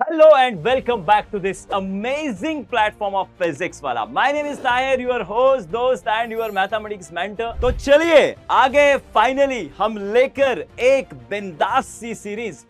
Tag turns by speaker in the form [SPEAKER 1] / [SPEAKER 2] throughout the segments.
[SPEAKER 1] Hello and welcome back to this amazing platform of Physics वाला. My name is Tahir, your host, दोस्त and your mathematics mentor. तो चलिए आगे finally हम लेकर एक बिंदास सी सीरीज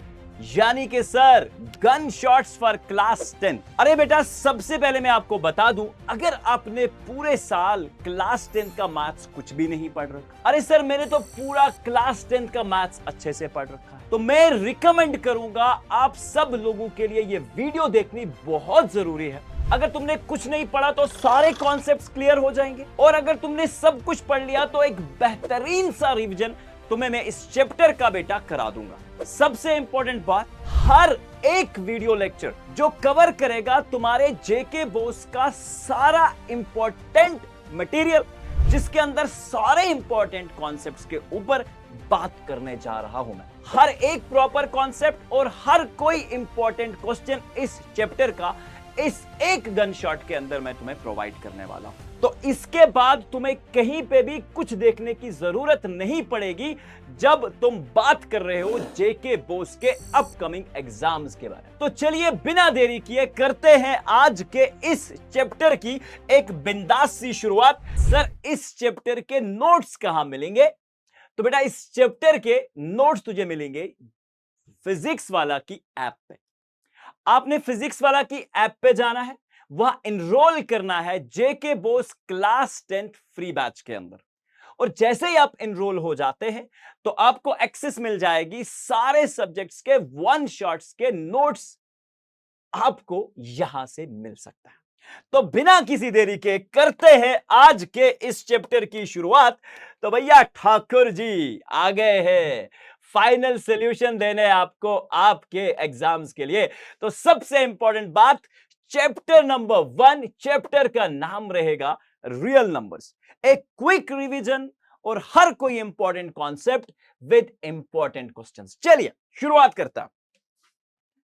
[SPEAKER 1] यानी कि sir gun shots for class 10। अरे बेटा सबसे पहले मैं आपको बता दूं, अगर आपने पूरे साल क्लास 10 का मैथ्स कुछ भी नहीं पढ़ रखा, अरे सर मैंने तो पूरा क्लास 10 का मैथ्स अच्छे से पढ़ रखा है, तो मैं रिकमेंड करूंगा आप सब लोगों के लिए ये वीडियो देखनी बहुत जरूरी है। अगर तुमने कुछ नहीं पढ़ा तो सारे कॉन्सेप्ट्स क्लियर हो जाएंगे, और अगर तुमने सब कुछ पढ़ लिया तो एक बेहतरीन सा रिवीजन तुम्हें मैं इस चैप्टर का बेटा करा दूंगा। सबसे इंपॉर्टेंट बात, हर एक वीडियो लेक्चर जो कवर करेगा तुम्हारे जेके बोस का सारा इंपॉर्टेंट मटेरियल, जिसके अंदर सारे इंपॉर्टेंट कॉन्सेप्ट्स के ऊपर बात करने जा रहा हूं मैं। हर एक प्रॉपर कॉन्सेप्ट और हर कोई इंपॉर्टेंट क्वेश्चन इस चैप्टर का इस एक गन शॉट के अंदर मैं तुम्हें प्रोवाइड करने वाला हूं। तो इसके बाद तुम्हें कहीं पे भी कुछ देखने की जरूरत नहीं पड़ेगी जब तुम बात कर रहे हो जेके बोस के अपकमिंग एग्जाम्स के बारे में। तो चलिए बिना देरी किए करते हैं आज के इस चैप्टर की एक बिंदास सी शुरुआत। सर इस चैप्टर के नोट्स कहां मिलेंगे? तो बेटा इस चैप्टर के नोट्स तुझे मिलेंगे फिजिक्स वाला की ऐप पे। आपने फिजिक्स वाला की ऐप पे जाना है, वहां एनरोल करना है जेके बोस क्लास 10 फ्री बैच के अंदर, और जैसे ही आप एनरोल हो जाते हैं तो आपको एक्सेस मिल जाएगी सारे सब्जेक्ट्स के वन शॉट्स के नोट्स आपको यहां से मिल सकता है। तो बिना किसी देरी के करते हैं आज के इस चैप्टर की शुरुआत। तो भैया ठाकुर जी आ गए हैं फाइनल सॉल्यूशन देने आपको आपके एग्जाम्स के लिए। तो सबसे इंपॉर्टेंट बात, चैप्टर नंबर 1, चैप्टर का नाम रहेगा रियल नंबर्स। एक क्विक रिवीजन और हर कोई important concept with important questions. चलिए शुरुआत करता हूं।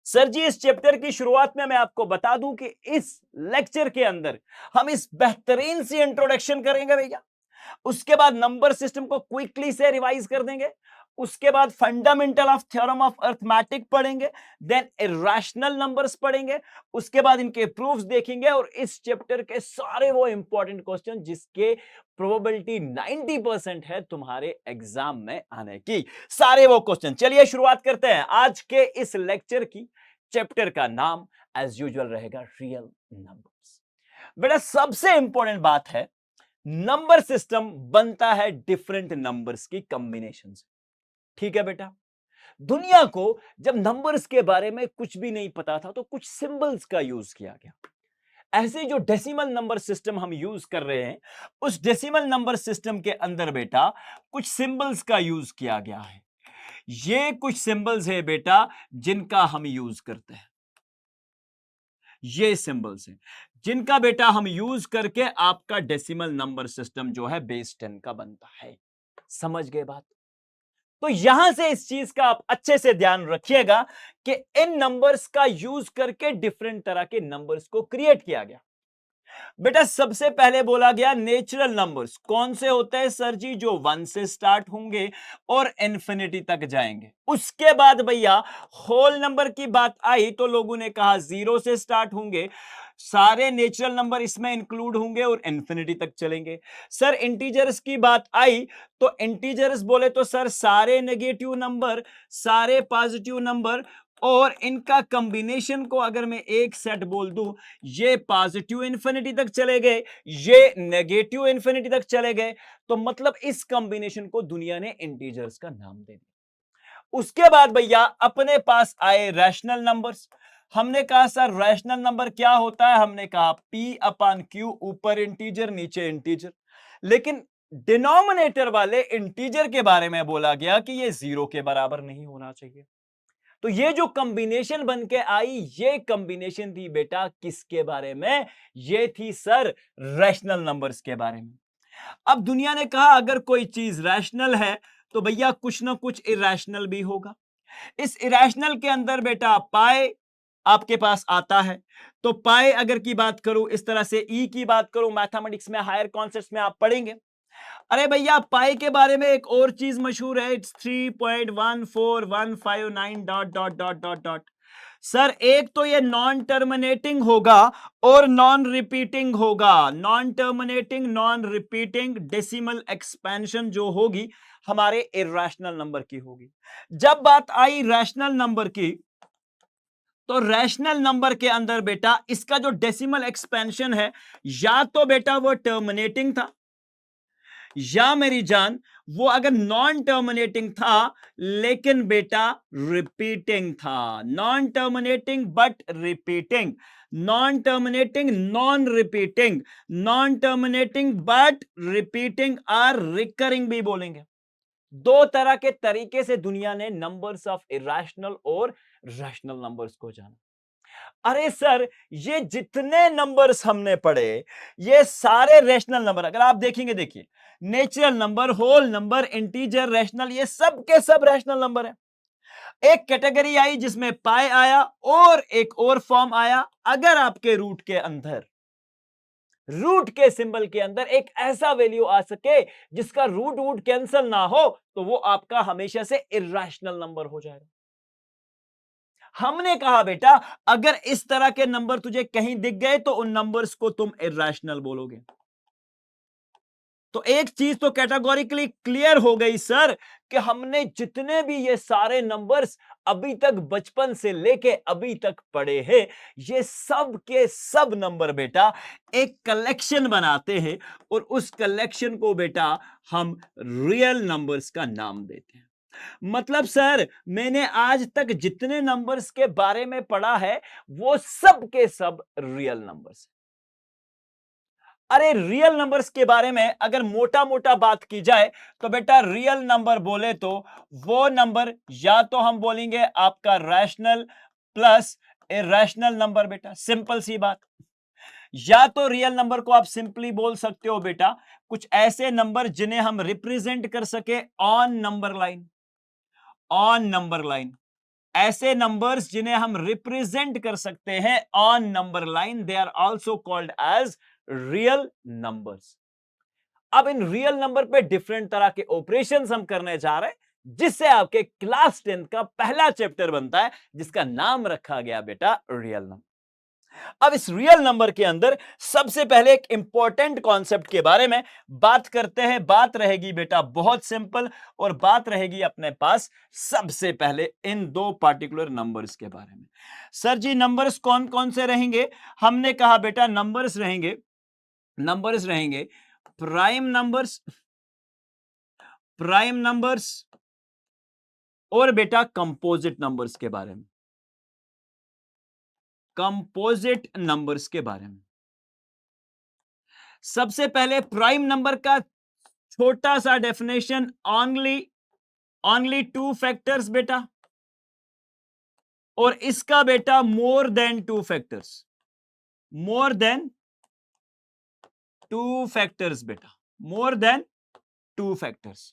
[SPEAKER 1] सर जी इस चैप्टर की शुरुआत में मैं आपको बता दूं कि इस लेक्चर के अंदर हम इस बेहतरीन सी इंट्रोडक्शन करेंगे भैया, उसके बाद नंबर सिस्टम को क्विकली से रिवाइज कर देंगे, उसके बाद fundamental of theorem of arithmetic पढ़ेंगे, देन इरेशनल नंबर्स पढ़ेंगे, उसके बाद इनके प्रूफ्स देखेंगे, और इस चैप्टर के सारे वो इंपॉर्टेंट क्वेश्चन जिसके प्रोबेबिलिटी 90% है तुम्हारे एग्जाम में आने की, सारे वो क्वेश्चन। चलिए शुरुआत करते हैं आज के इस लेक्चर की। चैप्टर का नाम एज यूजुअल रहेगा रियल नंबर्स। बेटा सबसे इंपॉर्टेंट बात है, नंबर सिस्टम बनता है डिफरेंट नंबर्स की कॉम्बिनेशन से। ठीक है बेटा, दुनिया को जब नंबर्स के बारे में कुछ भी नहीं पता था तो कुछ सिंबल्स का यूज किया गया। ऐसे जो डेसिमल नंबर सिस्टम हम यूज कर रहे हैं, उस डेसिमल नंबर सिस्टम के अंदर बेटा कुछ सिंबल्स का यूज किया गया है। ये कुछ सिंबल्स है बेटा जिनका हम यूज करते हैं, ये सिंबल्स हैं जिनका बेटा हम यूज करके आपका डेसिमल नंबर सिस्टम जो है बेस 10 का बनता है। समझ गए बात? तो यहां से इस चीज का आप अच्छे से ध्यान रखिएगा कि इन नंबर्स का यूज करके डिफरेंट तरह के नंबर्स को क्रिएट किया गया। बेटा सबसे पहले बोला गया नेचुरल नंबर्स कौन से होते हैं सर जी? जो 1 से स्टार्ट होंगे और इंफिनिटी तक जाएंगे। उसके बाद भैया होल नंबर की बात आई तो लोगों ने कहा 0 से स्टार्ट होंगे, सारे नेचुरल नंबर इसमें इंक्लूड होंगे और इंफिनिटी तक चलेंगे। सर इंटीजर्स की बात आई तो इंटीजर्स बोले तो सर सारे नेगेटिव नंबर, सारे पॉजिटिव नंबर, और इनका कॉम्बिनेशन को अगर मैं एक सेट बोल दूं, ये पॉजिटिव इंफिनिटी तक चले गए, ये नेगेटिव इंफिनिटी तक चले गए, तो मतलब इस कॉम्बिनेशन को दुनिया ने इंटीजर्स का नाम दे दिया। उसके बाद भैया अपने पास आए रैशनल नंबर्स। हमने कहा सर रैशनल नंबर क्या होता है? हमने कहा P अपॉन Q, ऊपर इंटीजर नीचे इंटीजर, लेकिन डिनोमिनेटर वाले इंटीजर के बारे में बोला गया कि ये 0 के बराबर नहीं होना चाहिए। तो ये जो कॉम्बिनेशन बन के आई, ये कॉम्बिनेशन थी बेटा किसके बारे में? ये थी सर रैशनल नंबर्स के बारे में। अब दुनिया ने कहा अगर कोई चीज रैशनल है तो भैया कुछ ना कुछ इरेशनल भी होगा। इस इरेशनल के अंदर बेटा पाई आपके पास आता है, तो पाई अगर की बात करूं, इस तरह से ई की बात करूं, मैथमेटिक्स में हायर कॉन्सेप्ट्स में आप पढ़ेंगे। अरे भैया पाई के बारे में एक और चीज मशहूर है, it's 3.14159 dot dot dot dot dot. Sir एक तो ये नॉन टर्मिनेटिंग होगा और नॉन रिपीटिंग होगा। Non terminating non repeating decimal expansion जो होगी हमारे इरेशनल नंबर की होगी। जब बात आई रैशनल नंबर की, तो रैशनल नंबर के अंदर बेटा इसका जो डेसिमल एक्सपेंशन है, या तो बेटा वो टर्मिनेटिंग था, या मेरी जान वो अगर नॉन टर्मिनेटिंग था लेकिन बेटा रिपीटिंग था। Non terminating but repeating, non terminating non repeating, non terminating but repeating और रिकरिंग भी बोलेंगे। दो तरह के तरीके से दुनिया ने नंबर्स ऑफ इरेशनल और रैशनल नंबर्स को जाना। अरे सर ये जितने नंबर्स हमने पढ़े ये सारे रैशनल नंबर, अगर आप देखेंगे, देखिए natural number, whole number, integer, rational, ये सब के सब रैशनल नंबर है। एक कैटेगरी आई जिसमें पाई आया और एक और फॉर्म आया। अगर आपके रूट के अंदर, रूट के सिंबल के अंदर एक ऐसा वैल्यू आ सके जिसका रूट वूट कैंसिल ना हो, तो वो आपका हमेशा से इरेशनल नंबर हो जाएगा। हमने कहा बेटा अगर इस तरह के नंबर तुझे कहीं दिख गए तो उन नंबर्स को तुम इरेशनल बोलोगे। तो एक चीज तो कैटेगोरिकली क्लियर हो गई सर कि हमने जितने भी ये सारे नंबर्स अभी तक बचपन से लेके अभी तक पढ़े हैं, ये सब के सब नंबर बेटा एक कलेक्शन बनाते हैं और उस कलेक्शन को बेटा हम रियल नंबर्स का नाम देते हैं। मतलब सर मैंने आज तक जितने नंबर्स के बारे में पढ़ा है वो सब के सब रियल नंबर्स। अरे रियल नंबर्स के बारे में अगर मोटा मोटा बात की जाए तो बेटा रियल नंबर बोले तो वो नंबर या तो हम बोलेंगे आपका रैशनल प्लस इरेशनल नंबर बेटा, सिंपल सी बात। या तो रियल नंबर को आप सिंपली बोल सकते हो बेटा कुछ ऐसे नंबर जिन्हें हम रिप्रेजेंट कर सके on number line, on number line. ऐसे नंबर्स जिन्हें हम रिप्रेजेंट कर सकते हैं on number line, they are also called as real numbers. अब इन रियल नंबर पे डिफरेंट तरह के ऑपरेशंस हम करने जा रहे हैं जिससे आपके क्लास 10 का पहला चैप्टर बनता है जिसका नाम रखा गया बेटा रियल नंबर। अब इस रियल नंबर के अंदर सबसे पहले एक इंपॉर्टेंट कॉन्सेप्ट के बारे में बात करते हैं। बात रहेगी बेटा बहुत सिंपल और बात रहेगी अपने पास सबसे पहले इन दो पार्टिकुलर नंबर्स के बारे में। सर जी नंबर्स कौन कौन से रहेंगे? हमने कहा बेटा नंबर्स रहेंगे, नंबर्स रहेंगे प्राइम नंबर्स, प्राइम नंबर्स और बेटा कंपोजिट नंबर्स के बारे में, कंपोजिट नंबर्स के बारे में। सबसे पहले प्राइम नंबर का छोटा सा डेफिनेशन, ओनली टू फैक्टर्स बेटा, और इसका बेटा more than two factors, more than two factors बेटा, मोर देन टू फैक्टर्स।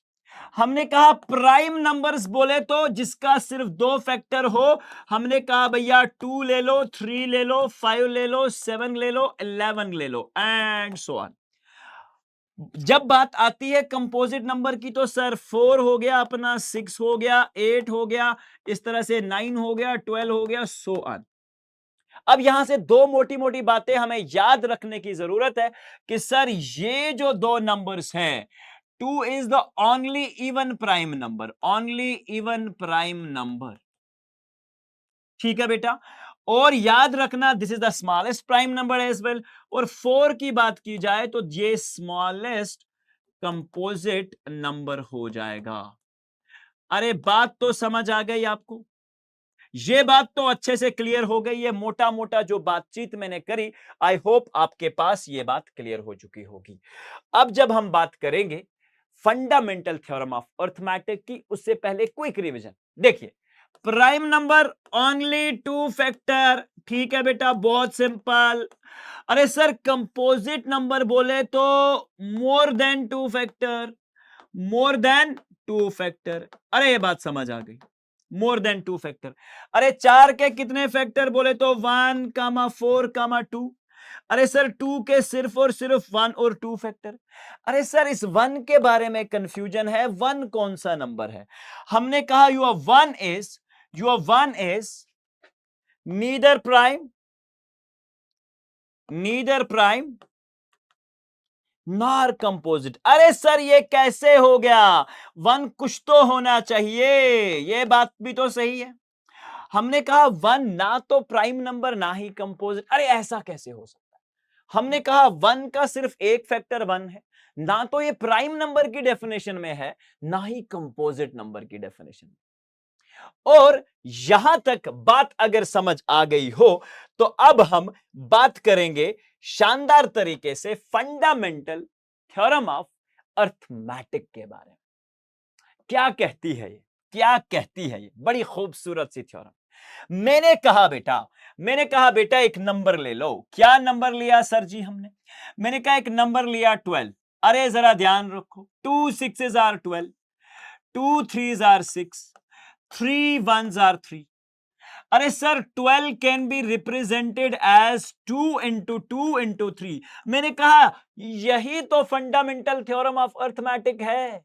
[SPEAKER 1] हमने कहा प्राइम नंबर्स बोले तो जिसका सिर्फ दो फैक्टर हो। हमने कहा भैया 2 ले लो, 3 ले लो, 5 ले लो, 7 ले लो, 11 ले लो एंड सो ऑन। जब बात आती है कंपोजिट नंबर की तो सर 4 हो गया अपना, 6 हो गया, 8 हो गया, इस तरह से 9 हो गया, 12 हो गया, सो ऑन। अब यहां से दो मोटी मोटी बातें हमें याद रखने की जरूरत है कि सर ये जो दो नंबर्स हैं, 2 is the only even prime number, only even prime number, ठीक है बेटा। और याद रखना this is the smallest prime number as well. और 4 की बात की जाए तो ये स्मॉलेस्ट कंपोजिट नंबर हो जाएगा। अरे बात तो समझ आ गई आपको? ये बात तो अच्छे से क्लियर हो गई है। मोटा मोटा जो बातचीत मैंने करी, आई होप आपके पास ये बात क्लियर हो चुकी होगी। अब जब हम बात करेंगे फंडामेंटल थ्योरम ऑफ अर्थमेटिक की, उससे पहले क्विक रिवीजन। देखिए prime number only two factor, ठीक है बेटा, बहुत सिंपल। अरे सर कंपोजिट नंबर बोले तो more than two factor, more than two factor. अरे ये बात समझ आ गई, मोर देन टू फैक्टर। अरे 4 के कितने फैक्टर बोले तो 1, 4, 2। अरे सर 2 के सिर्फ और सिर्फ 1 और 2 फैक्टर। अरे सर इस 1 के बारे में कंफ्यूजन है, 1 कौन सा नंबर है? हमने कहा your one is neither prime nor composite. अरे सर ये कैसे हो गया? वन कुछ तो होना चाहिए, ये बात भी तो सही है। हमने कहा वन ना तो प्राइम नंबर ना ही कंपोजिट। अरे ऐसा कैसे हो सकता है? हमने कहा वन का सिर्फ एक फैक्टर वन है, ना तो ये प्राइम नंबर की डेफिनेशन में है, ना ही कंपोजिट नंबर की डेफिनेशन में। और यहां तक बात अगर समझ आ गई हो तो अब हम बात करेंगे शानदार तरीके से फंडामेंटल थ्योरम ऑफ अर्थमेटिक के बारे में। क्या कहती है ये? क्या कहती है ये? बड़ी खूबसूरत सी थ्योरम। मैंने कहा बेटा एक नंबर ले लो। क्या नंबर लिया सर जी हमने? मैंने कहा एक नंबर लिया 12। अरे जरा ध्यान रखो, 2 6s are 12, 2 3s are 6, 3 1s are 3। अरे sir 12 can be represented as 2 into 2 into 3। मैंने कहा यही तो फंडामेंटल थ्योरम ऑफ अर्थमेटिक है।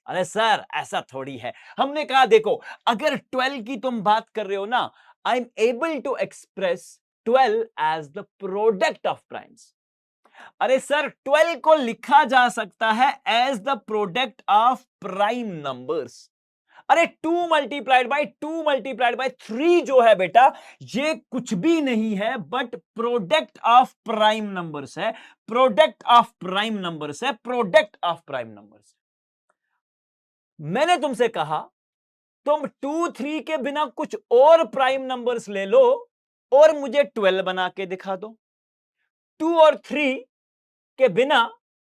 [SPEAKER 1] अरे सर ऐसा थोड़ी है। हमने कहा देखो, अगर 12 की तुम बात कर रहे हो ना, I am able to express 12 as the product of primes. अरे सर 12 को लिखा जा सकता है as the product of prime numbers. अरे 2 मल्टीप्लाइड बाय 2 मल्टीप्लाइड बाय 3 जो है बेटा, ये कुछ भी नहीं है but product of prime numbers है, प्रोडक्ट ऑफ प्राइम नंबर्स है, प्रोडक्ट ऑफ प्राइम नंबर्स। मैंने तुमसे कहा तुम 2 3 के बिना कुछ और प्राइम नंबर्स ले लो और मुझे 12 बना के दिखा दो। 2 और 3 के बिना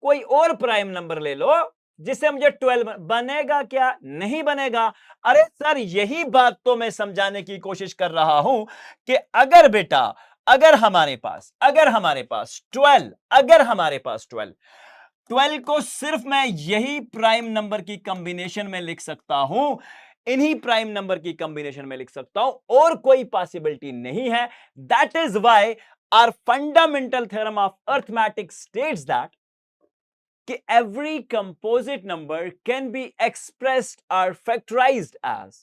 [SPEAKER 1] कोई और प्राइम नंबर ले लो जिससे मुझे 12 बनेगा क्या? नहीं बनेगा। अरे सर यही बात तो मैं समझाने की कोशिश कर रहा हूं कि अगर बेटा, अगर हमारे पास 12, अगर हमारे पास 12 को सिर्फ मैं यही प्राइम नंबर की कॉम्बिनेशन में लिख सकता हूं, इन्हीं प्राइम नंबर की कॉम्बिनेशन में लिख सकता हूं, और कोई पॉसिबिलिटी नहीं है। That is why our fundamental theorem of arithmetic states that कि every composite number can be expressed or factorized as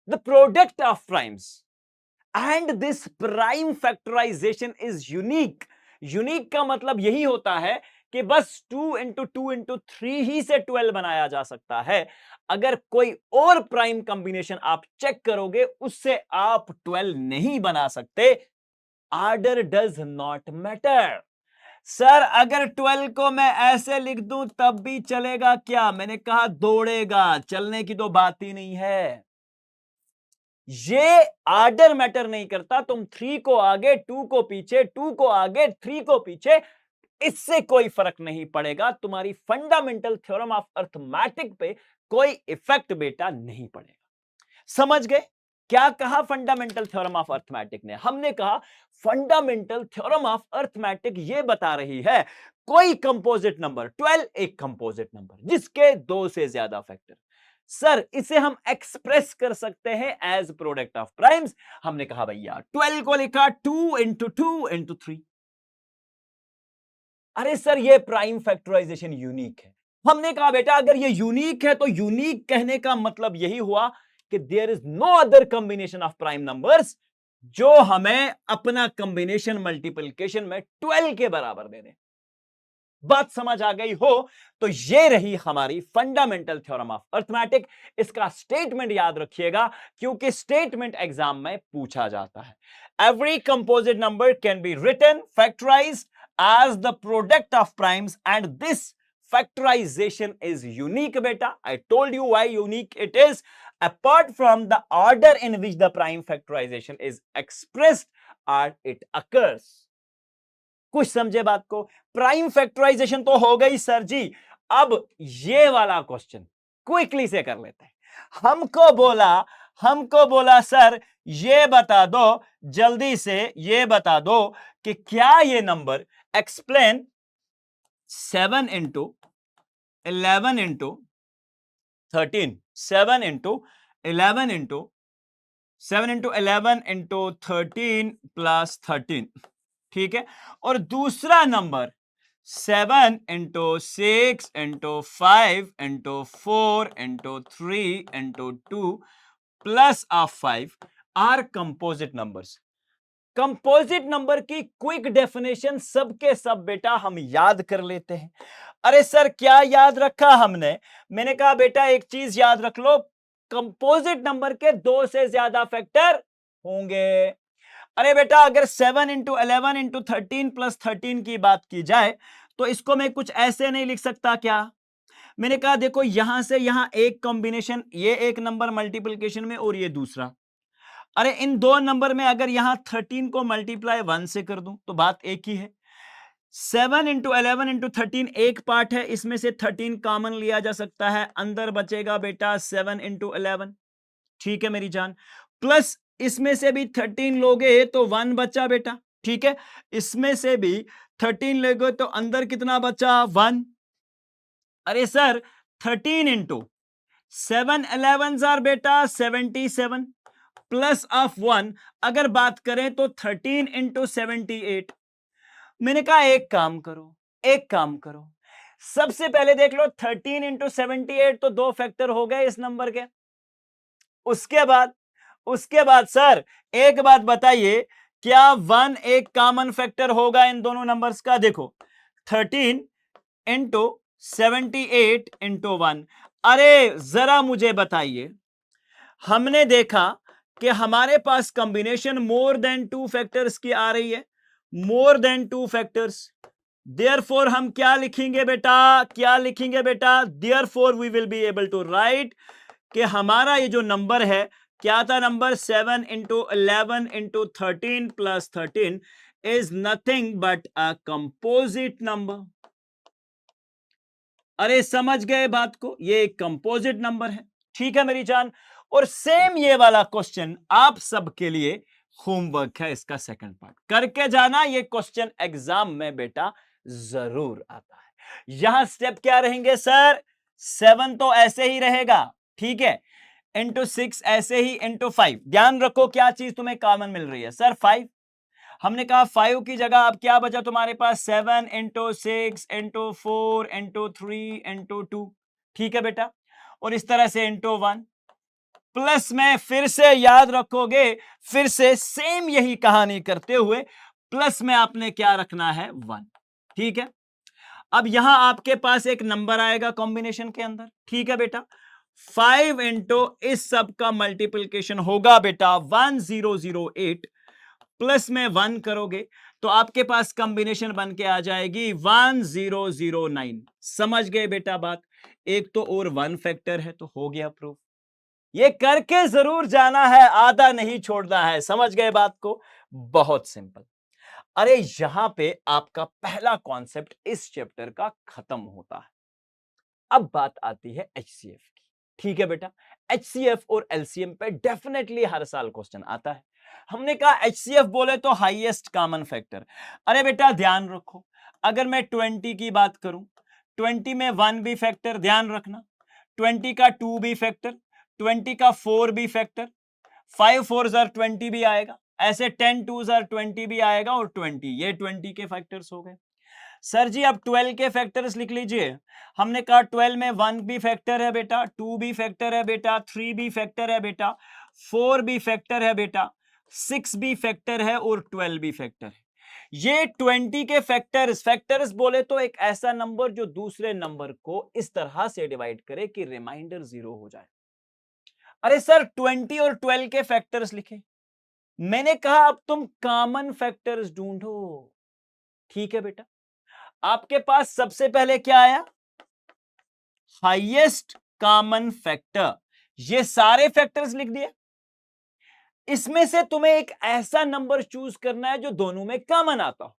[SPEAKER 1] the product of primes, and this prime factorization is unique। Unique का मतलब यही होता है कि बस 2 इंटू 2 इंटू 3 ही से 12 बनाया जा सकता है। अगर कोई और प्राइम कॉम्बिनेशन आप चेक करोगे उससे आप 12 नहीं बना सकते। Order does not matter. Sir अगर 12 को मैं ऐसे लिख दूं तब भी चलेगा क्या? मैंने कहा दौड़ेगा, चलने की तो बात ही नहीं है। ये आर्डर मैटर नहीं करता। तुम 3 को आगे 2 को पीछे, 2 को आगे 3 को पीछे, इससे कोई फर्क नहीं पड़ेगा। तुम्हारी फंडामेंटल थ्योरम ऑफ अर्थमेटिक पे कोई इफेक्ट बेटा नहीं पड़ेगा। समझ गए? क्या कहा फंडामेंटल थ्योरम ऑफ अर्थमेटिक ने? हमने कहा फंडामेंटल थ्योरम ऑफ अर्थमेटिक ये बता रही है कोई कंपोजिट नंबर 12 एक कंपोजिट नंबर जिसके दो से ज्यादा फैक्टर। सर इसे हम एक्सप्रेस कर सकते हैं एज प्रोडक्ट ऑफ प्राइम्स। हमने कहा भैया 12 को लिखा 2 इंटू 2 इंटू 3। अरे सर ये प्राइम फैक्टराइजेशन यूनिक है। हमने कहा बेटा अगर ये यूनिक है तो यूनिक कहने का मतलब यही हुआ कि there is no other combination of prime numbers जो हमें अपना कॉम्बिनेशन मल्टीप्लिकेशन में 12 के बराबर दे दे। बात समझ आ गई हो तो ये रही हमारी फंडामेंटल थ्योरम ऑफ अर्थमेटिक। इसका स्टेटमेंट याद रखिएगा क्योंकि स्टेटमेंट एग्जाम में पूछा जाता है। Every composite number can be written factorized as the product of primes, and this factorization is unique beta. I told you why unique it is. Apart from the order in which the prime factorization is expressed or it occurs. कुछ समझे बात को? Prime factorisation तो हो गई sir जी। अब ये वाला क्वेश्चन क्विकली से कर लेते हैं। हमको बोला सर ये बता दो, जल्दी से ये बता दो कि क्या ये number explain 7 into 11 into 13, 7 into 11 into 7 into 11 into 13 plus 13, ठीक है। और दूसरा number 7 into 6 into 5 into 4 into 3 into 2 plus of 5 are composite numbers. Composite number की क्विक डेफिनेशन सबके सब बेटा हम याद कर लेते हैं। अरे सर क्या याद रखा हमने? मैंने कहा बेटा एक चीज याद रख लो, कंपोजिट नंबर के दो से ज्यादा फैक्टर होंगे। अरे बेटा अगर 7 into 11 into 13 + 13 की बात की जाए तो इसको मैं कुछ ऐसे नहीं लिख सकता क्या? मैंने कहा देखो यहां से यहां एक कॉम्बिनेशन, ये एक नंबर मल्टीप्लिकेशन में और ये दूसरा। अरे इन दो नंबर में अगर यहां 13 को मल्टीप्लाई 1 से कर दूं तो बात एक ही है। 7 into 11 into 13 एक पार्ट है, इसमें से 13 कॉमन लिया जा सकता है, अंदर बचेगा बेटा 7 into 11। ठीक है मेरी जान, प्लस इसमें से भी 13 लोगे तो 1 बचा बेटा। ठीक है, इसमें से भी 13 लोगे तो अंदर कितना बचा? 1। अरे सर 13 इंटू 7 11 आर बेटा 77 प्लस ऑफ 1 अगर बात करें तो 13 into 78। मैंने कहा एक काम करो, सबसे पहले देख लो 13 into 78 तो दो फैक्टर हो गए इस नंबर के। उसके बाद सर एक बात बताइए, क्या 1 एक कॉमन फैक्टर होगा इन दोनों नंबर्स का? देखो 13 into 78 into 1। अरे जरा मुझे बताइए, हमने देखा कि हमारे पास कॉम्बिनेशन मोर देन 2 फैक्टर्स की आ रही है, मोर देन 2 फैक्टर्स। देयरफॉर हम क्या लिखेंगे बेटा? Therefore we will be able to write कि हमारा ये जो नंबर है, क्या था number? 7 into 11 into 13 + 13 is nothing but a composite number. अरे समझ गए बात को? ये एक कंपोजिट नंबर है। ठीक है मेरी जान, और सेम ये वाला क्वेश्चन आप सबके लिए होमवर्क है, इसका सेकंड पार्ट करके जाना। ये क्वेश्चन एग्जाम में बेटा जरूर आता है। यहां स्टेप क्या रहेंगे सर? 7 तो ऐसे ही रहेगा, ठीक है, इंटू 6 ऐसे ही, इंटू 5। ध्यान रखो क्या चीज तुम्हें कॉमन मिल रही है सर? 5। हमने कहा 5 की जगह अब क्या बचा तुम्हारे पास? 7 into 6 into 4 into 3 into 2। ठीक है बेटा, और इस तरह से इंटू 1। प्लस में फिर से याद रखोगे, फिर से सेम यही कहानी करते हुए प्लस में आपने क्या रखना है? 1। ठीक है, अब यहां आपके पास एक नंबर आएगा कॉम्बिनेशन के अंदर। ठीक है बेटा, 5 इंटू इस सब का मल्टीप्लिकेशन होगा बेटा 1008, प्लस में 1 करोगे तो आपके पास कॉम्बिनेशन बन के आ जाएगी 1009। समझ गए बेटा बात? एक तो और 1 फैक्टर है तो हो गया प्रूफ। ये करके जरूर जाना है, आधा नहीं छोड़ना है। समझ गए बात को? बहुत सिंपल। अरे यहां पे आपका पहला कॉन्सेप्ट इस चैप्टर का खत्म होता है। अब बात आती है एचसीएफ की। ठीक है बेटा, एचसीएफ और एलसीएम पे डेफिनेटली हर साल क्वेश्चन आता है। हमने कहा एचसीएफ बोले तो हाईएस्ट कॉमन फैक्टर। अरे बेटा ध्यान रखो, अगर मैं 20 की बात करूं, 20 में 1 भी फैक्टर, ध्यान रखना, 20 का 2 भी फैक्टर, 20 का 4 भी फैक्टर, 5 4 आर 20 भी आएगा, ऐसे 10 2 आर 20 भी आएगा, और 20 ये 20 के फैक्टर्स हो गए। सर जी अब 12 के फैक्टर्स लिख लीजिए। हमने कहा 12 में 1 भी फैक्टर है बेटा, 2 भी फैक्टर है बेटा, 3 भी फैक्टर है बेटा, 4 भी फैक्टर है बेटा, 6 भी फैक्टर है, और 12 भी फैक्टर है। ये 20 के फैक्टर्स बोले तो एक ऐसा नंबर जो दूसरे नंबर को इस तरह से डिवाइड करे कि रिमाइंडर 0 हो जाए। अरे सर 20 और 12 के फैक्टर्स लिखे, मैंने कहा अब तुम कॉमन फैक्टर्स ढूंढो। ठीक है बेटा, आपके पास सबसे पहले क्या आया? Highest common factor. ये सारे फैक्टर्स लिख दिए। इसमें से तुम्हें एक ऐसा नंबर चूज करना है जो दोनों में कॉमन आता हो।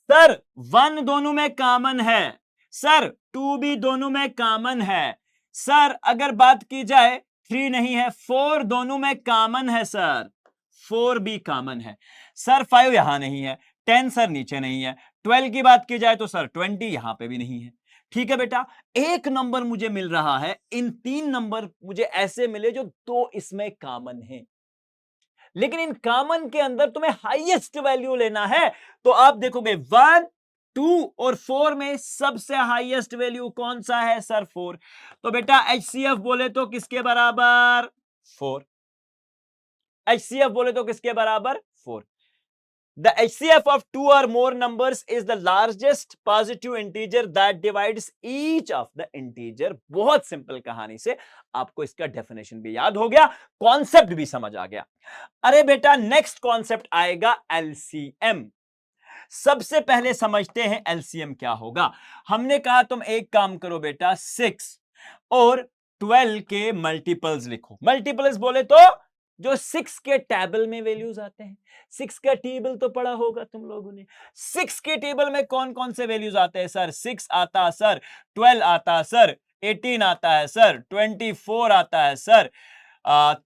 [SPEAKER 1] सर 1 दोनों में कॉमन है, सर 2 भी दोनों में कॉमन है, सर अगर बात की जाए 3 नहीं है, 4 दोनों में कॉमन है, सर 4 भी कॉमन है, सर 5 यहां नहीं है, 10 सर नीचे नहीं है, 12 की बात की जाए तो सर 20 यहां पे भी नहीं है। ठीक है बेटा, एक नंबर मुझे मिल रहा है, इन 3 नंबर मुझे ऐसे मिले जो 2 इसमें कॉमन है, लेकिन इन कॉमन के अंदर तुम्हें हाईएस्ट वैल्यू लेना है। तो आप देखोगे 1 2 और 4 में सबसे हाईएस्ट वैल्यू कौन सा है? सर 4। तो बेटा एचसीएफ बोले तो किसके बराबर? 4। HCF बोले तो किसके बराबर? 4. The HCF of two or more numbers is the largest positive integer that divides each of the integer. बहुत सिंपल कहानी से आपको इसका डेफिनेशन भी याद हो गया, कॉन्सेप्ट भी समझ आ गया. अरे बेटा नेक्स्ट कॉन्सेप्ट आएगा एलसीएम. सबसे पहले समझते हैं एलसीएम क्या होगा. हमने कहा तुम एक काम करो बेटा, 6 और 12 के मल्टीपल्स लिखो. मल्टीपल्स बोले तो जो 6 के टेबल में वैल्यूज आते हैं. 6 का टेबल तो पढ़ा होगा तुम लोगों ने. 6 के टेबल में कौन कौन से वैल्यूज आते हैं सर? 6 आता है सर, 12 आता है सर, 18 आता है सर, 24 आता है सर,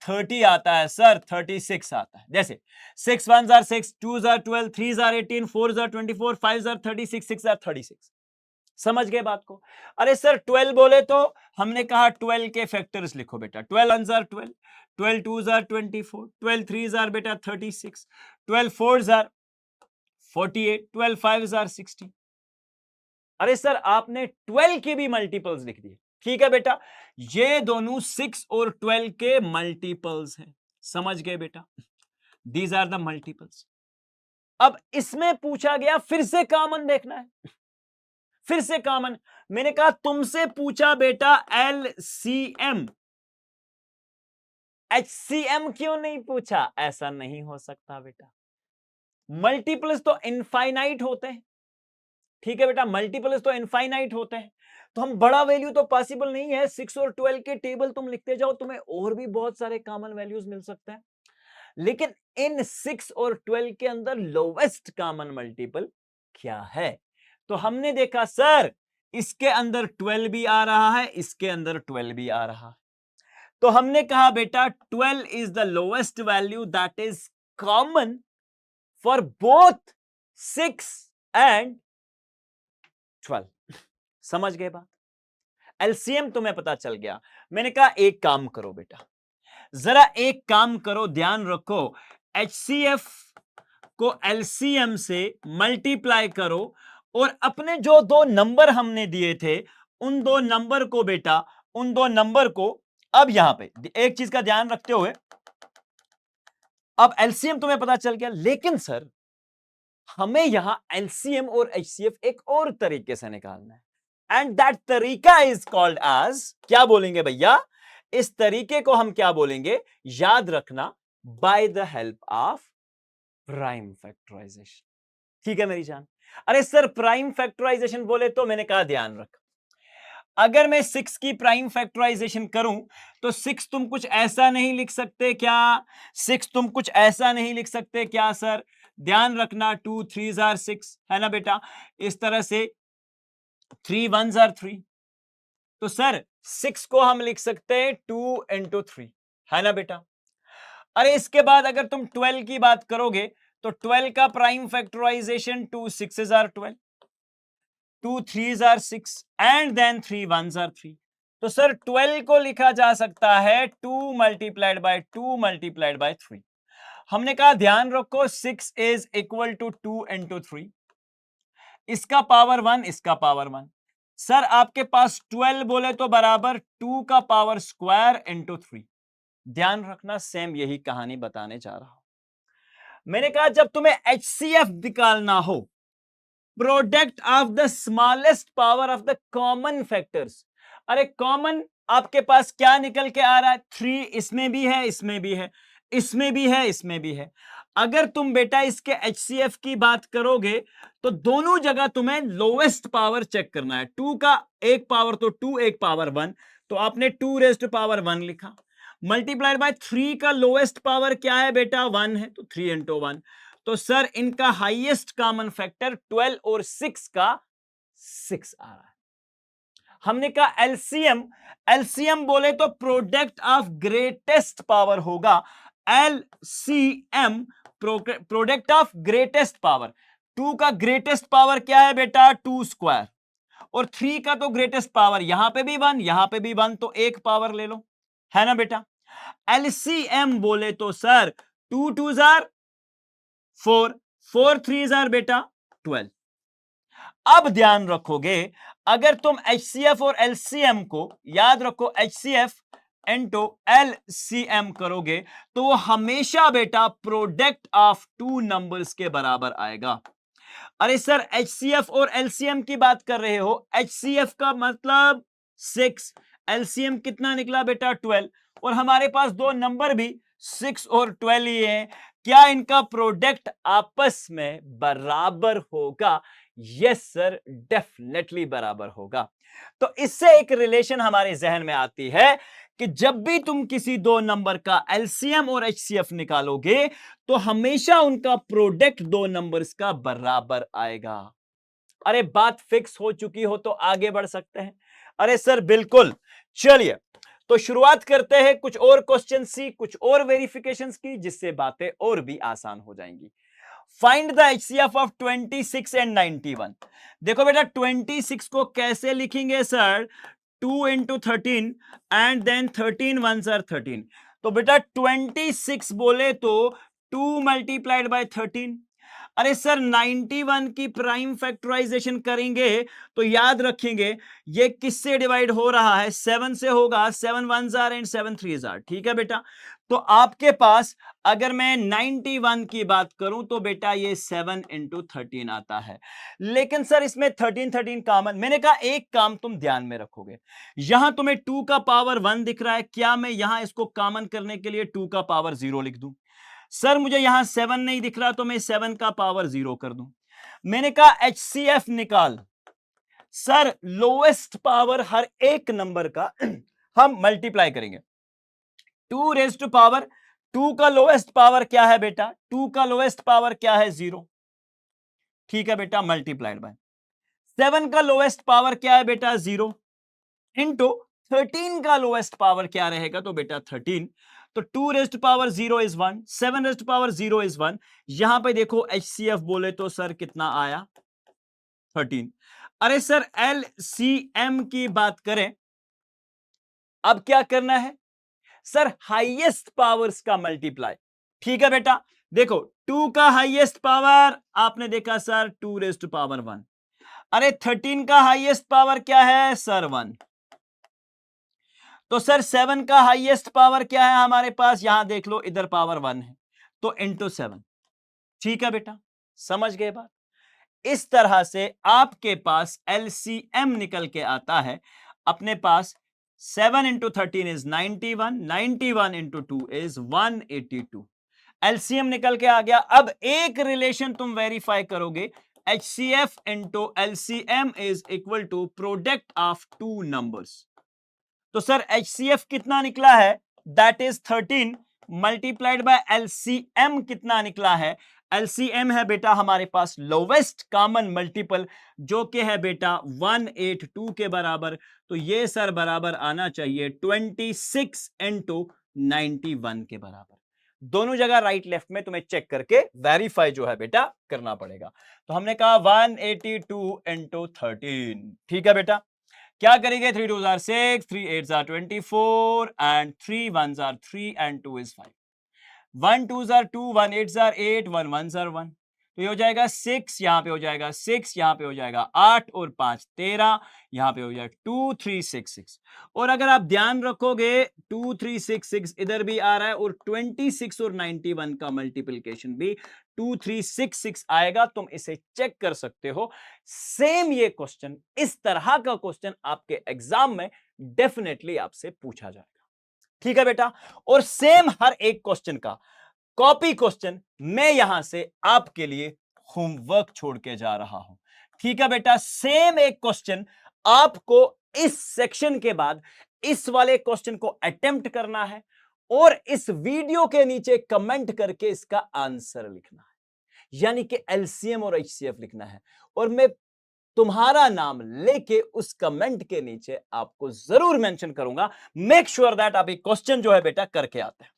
[SPEAKER 1] 30 आता है सर, 36 आता है. जैसे 6 1 jar 6, 2 jar 12, 3 jar 18, 4 jar 24, 5 jar 36, 6 jar 36. समझ गए बात को? अरे सर 12 बोले तो हमने कहा 12 के फैक्टर्स लिखो बेटा. 12 1 जार 12, 12 2 जार 24, 12 3 जार बेटा 36, 12 4 जार 48, 12 5 जार 60. अरे सर आपने 12 के भी मल्टीपल्स लिख दिए. ठीक है बेटा, ये दोनों 6 और 12 के मल्टीपल्स हैं. समझ गए बेटा? These are the multiples. अब इसमें पूछा गया, फिर से कॉमन देखना है, फिर से कॉमन. मैंने कहा तुमसे पूछा बेटा एलसीएम, एचसीएम क्यों नहीं पूछा? ऐसा नहीं हो सकता बेटा. मल्टीपल्स तो इनफाइनाइट होते हैं. ठीक है बेटा, मल्टीपल्स तो इनफाइनाइट होते हैं, तो हम बड़ा वैल्यू तो पॉसिबल नहीं है. 6 और 12 के टेबल तुम लिखते जाओ, तुम्हें और भी बहुत सारे कॉमन वैल्यूज मिल सकते हैं. लेकिन इन 6 और 12 के अंदर लोवेस्ट कॉमन मल्टीपल क्या है? तो हमने देखा सर इसके अंदर 12 भी आ रहा है, इसके अंदर 12 भी आ रहा है. तो हमने कहा बेटा 12 is the lowest value that is common for both 6 and 12. समझ गए बात? एलसीएम तुम्हें पता चल गया. मैंने कहा एक काम करो बेटा, जरा एक काम करो, ध्यान रखो, एचसीएफ को एलसीएम से मल्टीप्लाई करो और अपने जो दो नंबर हमने दिए थे उन दो नंबर को बेटा, उन दो नंबर को, अब यहां पे एक चीज का ध्यान रखते हुए, अब एलसीएम तुम्हें पता चल गया, लेकिन सर हमें यहां एलसीएम और एचसीएफ एक और तरीके से निकालना है. एंड दैट तरीका इज कॉल्ड एज, क्या बोलेंगे भैया? इस तरीके को हम क्या बोलेंगे? याद रखना, by the help of prime factorization. ठीक है मेरी जान? अरे सर प्राइम फैक्टराइजेशन बोले तो मैंने कहा ध्यान रख, अगर मैं 6 की प्राइम फैक्टराइजेशन करूं तो 6 तुम कुछ ऐसा नहीं लिख सकते क्या? 6 तुम कुछ ऐसा नहीं लिख सकते क्या सर? ध्यान रखना, 2 3 जार 6 है ना बेटा, इस तरह से 3 1 जार 3. तो सर 6 को हम लिख सकते हैं 2 into 3, है ना बेटा? अरे इसके बाद अगर तुम 12 की बात करोगे तो 12 का प्राइम फैक्टराइजेशन 2 6 जार 12, 2 3 जार 6 एंड देन 3 1 जार 3. तो सर 12 को लिखा जा सकता है 2 मल्टीप्लाइड बाय 2 मल्टीप्लाइड बाय 3. हमने कहा ध्यान रखो 6 इज इक्वल टू 2 into 3, इसका पावर 1, इसका पावर 1. सर आपके पास 12 बोले तो बराबर 2 का पावर स्क्वायर इंटू 3. ध्यान रखना, सेम यही कहानी बताने जा रहा हूं. मैंने कहा जब तुम्हें एचसीएफ निकालना हो, product of the smallest power of the common factors. अरे कॉमन आपके पास क्या निकल के आ रहा है? 3 इसमें भी है, इसमें भी है, इसमें भी है, इसमें भी है. अगर तुम बेटा इसके एचसीएफ की बात करोगे तो दोनों जगह तुम्हें लोवेस्ट पावर चेक करना है. 2 का एक पावर तो 2, एक पावर 1, तो आपने 2 रेज़्ड टू पावर 1 लिखा. मल्टीप्लाइड बाय 3 का लोवेस्ट पावर क्या है बेटा? 1 है, तो 3 into 1. तो सर इनका हाईएस्ट कॉमन फैक्टर 12 और 6 का 6 आ रहा है. हमने कहा एलसीएम, एलसीएम बोले तो प्रोडक्ट ऑफ ग्रेटेस्ट पावर होगा. LCM product of greatest power. 2 का ग्रेटेस्ट पावर क्या है बेटा? 2 स्क्वायर. और 3 का तो ग्रेटेस्ट पावर यहां पे भी 1, यहां पे भी 1, तो एक पावर ले लो, है ना बेटा? एलसीएम बोले तो सर 2 2 जार 4, 4 3 जार बेटा 12. अब ध्यान रखोगे, अगर तुम एचसीएफ और एलसीएम को, याद रखो एचसीएफ इंटू LCM करोगे तो वो हमेशा बेटा प्रोडक्ट ऑफ टू नंबर्स के बराबर आएगा। अरे सर HCF और LCM की बात कर रहे हो, HCF का मतलब 6, LCM कितना निकला बेटा 12, और हमारे पास दो नंबर भी 6 और 12 ही हैं। क्या इनका प्रोडक्ट आपस में बराबर होगा? यस सर, डेफिनेटली बराबर होगा। तो इससे एक रिलेशन हमारे जहन में आती है कि जब भी तुम किसी दो नंबर का LCM और HCF निकालोगे तो हमेशा उनका प्रोडक्ट दो नंबर्स का बराबर आएगा। अरे बात फिक्स हो चुकी हो तो आगे बढ़ सकते हैं? अरे सर बिल्कुल। चलिए तो शुरुआत करते हैं कुछ और क्वेश्चन सी, कुछ और वेरिफिकेशंस की, जिससे बातें और भी आसान हो जाएंगी। Find the HCF of 26 and 91। देखो बेटा 26 को कैसे लिखेंगे sir? 2 into 13 and then 13 ones are 13। तो बेटा 26 बोले तो 2 multiplied by 13। अरे सर 91 की प्राइम फैक्टराइजेशन करेंगे तो याद रखेंगे ये किससे डिवाइड हो रहा है? 7 से होगा। 7 1s are and 7 3s are। ठीक है बेटा, तो आपके पास अगर मैं 91 की बात करूं तो बेटा ये 7 into 13 आता है। लेकिन सर इसमें 13 13 कॉमन, मैंने कहा एक काम तुम ध्यान में रखोगे, यहां तुम्हें 2 का पावर 1 दिख रहा है, क्या मैं यहां इसको कॉमन करने के लिए 2 का पावर 0 लिख दूं? सर मुझे यहां 7 नहीं दिख रहा तो मैं 7 का पावर 0 कर दूं। मैंने कहा HCF निकाल। सर लोएस्ट पावर हर एक नंबर का हम मल्टीप्लाई करेंगे। 2 रेज टू पावर 2 का लोएस्ट पावर क्या है बेटा? 2 का लोएस्ट पावर क्या है? 0। ठीक है बेटा, मल्टीप्लाइड बाय 7 का लोएस्ट पावर क्या है बेटा? 0 इंटू 13 का लोएस्ट पावर क्या रहेगा? तो बेटा 13। तो 2 raise to power 0 is 1, 7 raise to power 0 is 1। यहां पे देखो HCF बोले तो सर कितना आया? 13। अरे सर LCM की बात करें, अब क्या करना है सर? हाईएस्ट पावर्स का मल्टीप्लाई। ठीक है बेटा, देखो 2 का हाईएस्ट पावर आपने देखा सर 2 रेज टू पावर 1। अरे 13 का हाईएस्ट पावर क्या है सर? 1। तो सर 7 का हाईएस्ट पावर क्या है हमारे पास? यहां देख लो, इधर पावर 1 है तो इंटू 7। ठीक है बेटा, समझ गए बात? इस तरह से आपके पास LCM निकल के आता है अपने पास। 7 into 13 is 91, 91 into 2 is 182। LCM निकल के आ गया। अब एक रिलेशन तुम वेरीफाई करोगे, HCF into LCM is equal to product of two numbers. तो सर HCF कितना निकला है? That is 13 multiplied by LCM कितना निकला है? LCM है बेटा हमारे पास लोवेस्ट कॉमन मल्टीपल, जो कि है बेटा 182 के बराबर। तो ये सर बराबर आना चाहिए 26 इंटू 91 के बराबर। दोनों जगह राइट लेफ्ट में तुम्हें चेक करके वेरीफाई जो है बेटा करना पड़ेगा। तो हमने कहा 182 इंटू 13। ठीक है बेटा, क्या करेंगे? 3 2s are 6, 3 8s are 24 and 3 1s are 3 and 2 is 5। 1 2s are 2, 1 8s are 8, 1 1s are 1। तो ये हो जाएगा 6, यहां पे हो जाएगा 6, यहां पे हो जाएगा 8 और 5 13, यहां पे हो जाएगा 2 3 6 6। और अगर आप ध्यान रखोगे 2 3 6 6 इधर भी आ रहा है और 26 और 91 का मल्टीप्लिकेशन भी 2 3 6 6 आएगा। तुम इसे चेक कर सकते हो। सेम ये क्वेश्चन, इस तरह का क्वेश्चन आपके एग्जाम में डेफिनेटली आपसे पूछा जाएगा। ठीक है बेटा, और सेम हर एक क्वेश्चन का कॉपी क्वेश्चन मैं यहां से आपके लिए होमवर्क छोड़ के जा रहा हूं। ठीक है बेटा, सेम एक क्वेश्चन आपको इस सेक्शन के बाद इस वाले क्वेश्चन को अटेम्प्ट करना है और इस वीडियो के नीचे कमेंट करके इसका आंसर लिखना है, यानी कि LCM और HCF लिखना है। और मैं तुम्हारा नाम लेके उस कमेंट के नीचे आपको जरूर मेंशन करूंगा। मेक श्योर दैट आप एक क्वेश्चन जो है बेटा करके आते हैं।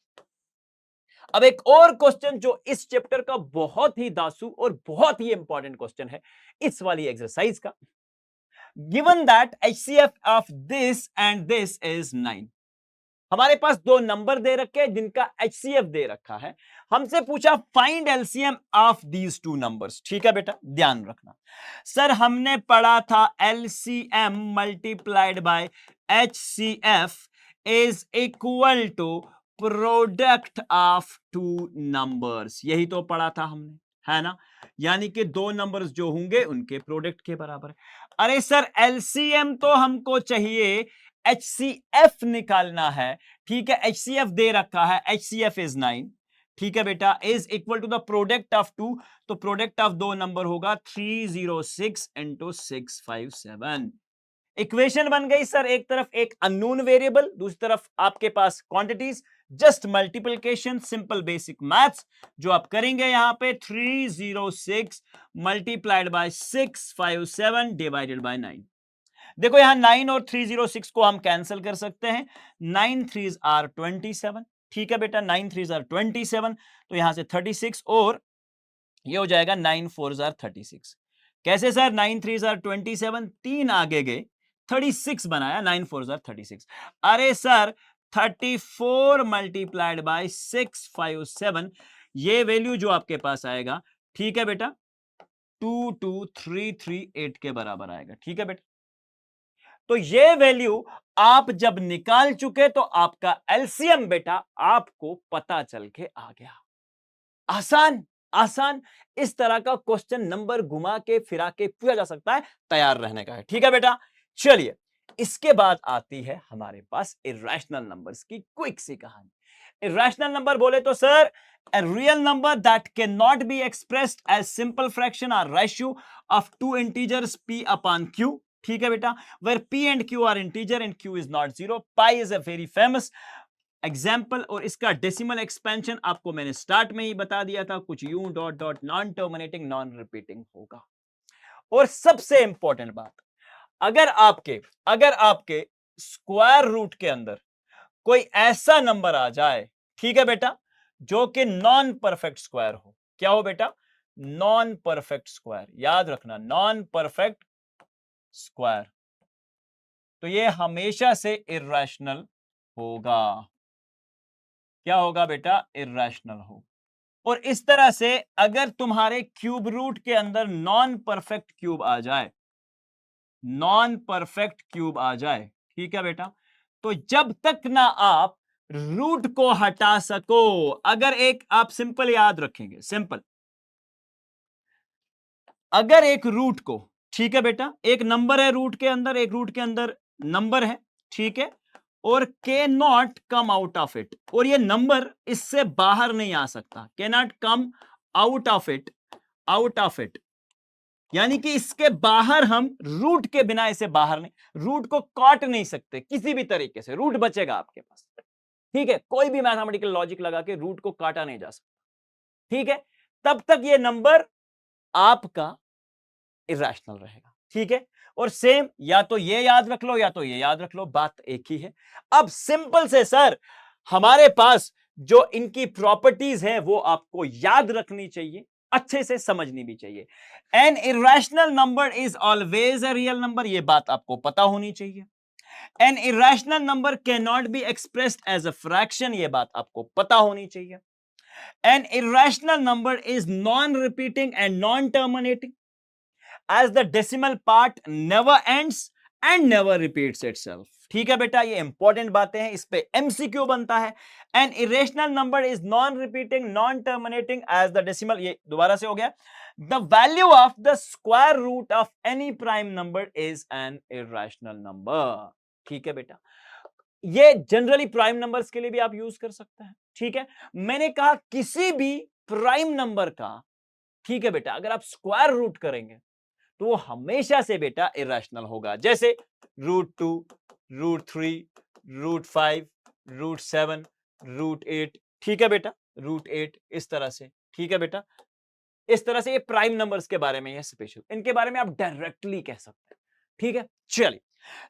[SPEAKER 1] अब एक और क्वेश्चन जो इस चैप्टर का बहुत ही दासू और बहुत ही इंपॉर्टेंट क्वेश्चन है इस वाली एक्सरसाइज का। Given that HCF of this and this is 9। हमारे पास दो नंबर दे रखे हैं जिनका HCF दे रखा है। हमसे पूछा find LCM of these two numbers. ठीक है बेटा, ध्यान रखना। सर हमने पढ़ा था LCM multiplied by HCF is equal to product of two numbers. यही तो पढ़ा था हमने, है ना? यानी कि दो नंबर्स जो होंगे उनके प्रोडक्ट के बराबर है। अरे सर एलसीएम तो हमको चाहिए, एचसीएफ निकालना है। ठीक है, एचसीएफ दे रखा है, एचसीएफ इज 9। ठीक है बेटा, is equal to the product of two, तो प्रोडक्ट ऑफ दो नंबर होगा 306 इंटू 657। इक्वेशन बन गई सर, एक तरफ एक अननोन वेरिएबल, दूसरी तरफ आपके पास quantities. Just multiplication, simple basic maths जो आप करेंगे यहां पे। 306 मल्टीप्लाइड बाय 657 डिवाइडेड बाय 9। देखो यहां 9 और 306 को हम कैंसिल कर सकते हैं। 9 3s आर 27। ठीक है बेटा, 9 3s आर 27, तो यहां से 36 और ये हो जाएगा 9 4s आर 36। कैसे सर? 9 3s आर 27, तीन आगे गए, 36 बनाया, 9 4s आर 36। अरे सर 34 मल्टीप्लाइड बाय 657, ये वैल्यू जो आपके पास आएगा, ठीक है बेटा, 22338 के बराबर आएगा। ठीक है बेटा, तो ये वैल्यू आप जब निकाल चुके तो आपका एलसीएम बेटा आपको पता चल के आ गया। आसान आसान, इस तरह का क्वेश्चन नंबर घुमा के फिरा के पूछा जा सकता है, तैयार रहने का है। ठीक है बेटा, चलिए इसके बाद आती है हमारे पास इरेशनल नंबर्स की क्विक सी कहानी। इरेशनल नंबर बोले तो sir, a real number that cannot be expressed as simple fraction or ratio of two integers p upon q। ठीक है बेटा, where p and q are integer and q is not zero। pi is a very famous example, और इसका decimal expansion आपको मैंने start में ही बता दिया था, कुछ यूं dot dot non terminating non repeating होगा। और सबसे इंपॉर्टेंट बात, अगर आपके स्क्वायर रूट के अंदर कोई ऐसा नंबर आ जाए, ठीक है बेटा, जो कि नॉन परफेक्ट स्क्वायर हो। क्या हो बेटा? Non perfect square. याद रखना, नॉन परफेक्ट स्क्वायर, तो ये हमेशा से इर्रेशनल होगा। क्या होगा बेटा? इर्रेशनल हो। और इस तरह से अगर तुम्हारे क्यूब रूट के अंदर नॉन परफेक्ट क्यूब आ जाए, नॉन परफेक्ट क्यूब आ जाए, ठीक है बेटा, तो जब तक ना आप रूट को हटा सको, अगर एक आप सिंपल याद रखेंगे, सिंपल, अगर एक रूट को, ठीक है बेटा, एक नंबर है रूट के अंदर, एक रूट के अंदर नंबर है, ठीक है, और के not come out of it, और ये नंबर इससे बाहर नहीं आ सकता, के not come out of it, out of it, यानी कि इसके बाहर हम रूट के बिना इसे बाहर नहीं, रूट को काट नहीं सकते किसी भी तरीके से, रूट बचेगा आपके पास। ठीक है, कोई भी मैथमेटिकल लॉजिक लगा के रूट को काटा नहीं जा सकता। ठीक है, तब तक ये नंबर आपका इरेशनल रहेगा। ठीक है, और सेम, या तो ये याद रख लो या तो ये याद रख लो, बात एक ही है। अब सिंपल से सर, हमारे पास जो इनकी प्रॉपर्टीज है वो आपको याद रखनी चाहिए, अच्छे से समझनी भी चाहिए। An irrational number is always a real number, ये बात आपको पता होनी चाहिए। An irrational number can not be expressed as a fraction, ये बात आपको पता होनी चाहिए। An irrational number is non repeating and non terminating, as the decimal part never ends and never repeats itself। ठीक है बेटा, ये इंपॉर्टेंट बातें हैं, इस पे एमसीक्यू बनता है। An irrational number is non repeating non terminating as the decimal, ये दोबारा से हो गया, the value of the square root of any prime number is an irrational number. ठीक है बेटा, ये जनरली प्राइम नंबर्स के लिए भी आप यूज कर सकते हैं। ठीक है, मैंने कहा किसी भी प्राइम नंबर का, ठीक है बेटा, अगर आप स्क्वायर रूट करेंगे तो वो हमेशा से बेटा इरेशनल होगा। जैसे √2, √3, √5, √7, √8, ठीक है बेटा, √8, इस तरह से। ठीक है बेटा, इस तरह से ये प्राइम नंबर्स के बारे में, ये स्पेशल, इनके बारे में आप डायरेक्टली कह सकते हैं। ठीक है, चलिए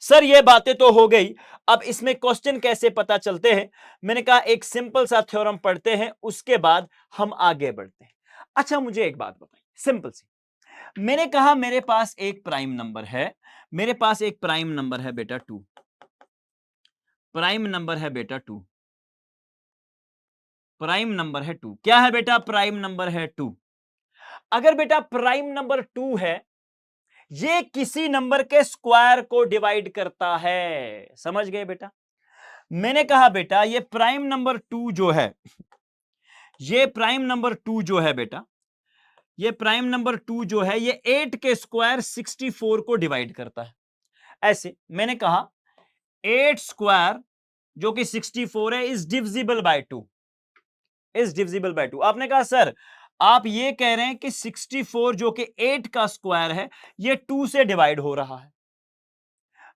[SPEAKER 1] सर, ये बातें तो हो गई। अब इसमें क्वेश्चन कैसे पता चलते हैं, मैंने कहा एक सिंपल सा थ्योरम पढ़ते हैं, उसके बाद हम आगे बढ़ते हैं। अच्छा, मुझे एक बात बताइए, सिंपल सी, मैंने कहा मेरे पास एक प्राइम नंबर है, मेरे पास एक प्राइम नंबर है बेटा 2, प्राइम नंबर है बेटा 2, प्राइम नंबर है 2। क्या है बेटा? प्राइम नंबर है 2। अगर बेटा प्राइम नंबर 2 है, ये किसी नंबर के स्क्वायर को डिवाइड करता है, समझ गए बेटा? मैंने कहा बेटा ये प्राइम नंबर 2 जो है, ये प्राइम नंबर 2 जो है बेटा, ये प्राइम नंबर 2 जो है ये 8 के स्क्वायर 64 को डिवाइड करता है। ऐसे मैंने कहा 8 स्क्वायर जो कि 64 है is divisible by 2, is divisible by 2। आपने कहा सर आप ये कह रहे हैं कि 64 जो कि 8 का स्क्वायर है ये 2 से डिवाइड हो रहा है।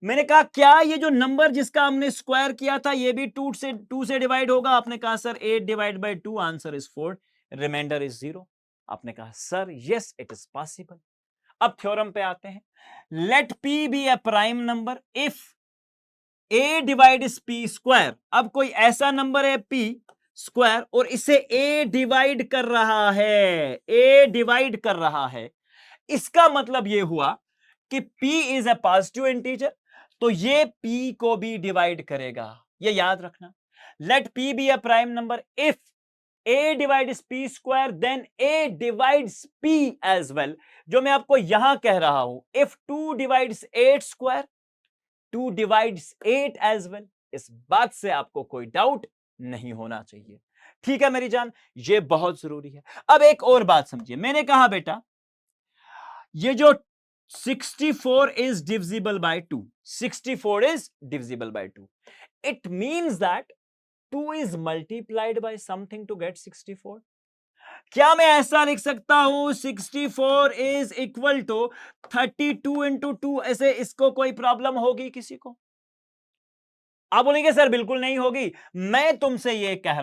[SPEAKER 1] मैंने कहा क्या ये जो नंबर जिसका हमने स्क्वायर किया था ये भी 2 से डिवाइड होगा? आपने कहा sir 8 divide by 2 answer is 4, remainder is 0। आपने कहा sir yes it is possible. अब थ्योरम पे आते हैं। Let p be a prime number if a divides p square. अब कोई ऐसा नंबर है p स्क्वायर और इसे a डिवाइड कर रहा है, a डिवाइड कर रहा है, इसका मतलब यह हुआ कि p is a positive integer, तो ये p को भी डिवाइड करेगा, ये याद रखना। Let p be a prime number if a divides p square then a divides p as well. जो मैं आपको यहां कह रहा हूं, if 2 divides 8 square 2 divides 8 as well. इस बात से आपको कोई डाउट नहीं होना चाहिए, ठीक है मेरी जान, ये बहुत जरूरी है। अब एक और बात समझिए, मैंने कहा बेटा ये जो 64 is divisible by 2, 64 is divisible by 2, it means that 2 is multiplied by something to get 64। क्या मैं ऐसा लिख सकता हूं 64 is equal to 32 into 2? ऐसे इसको कोई प्रॉब्लम होगी किसी को? आप बोलेंगे सर बिल्कुल नहीं होगी। मैं तुमसे ये कह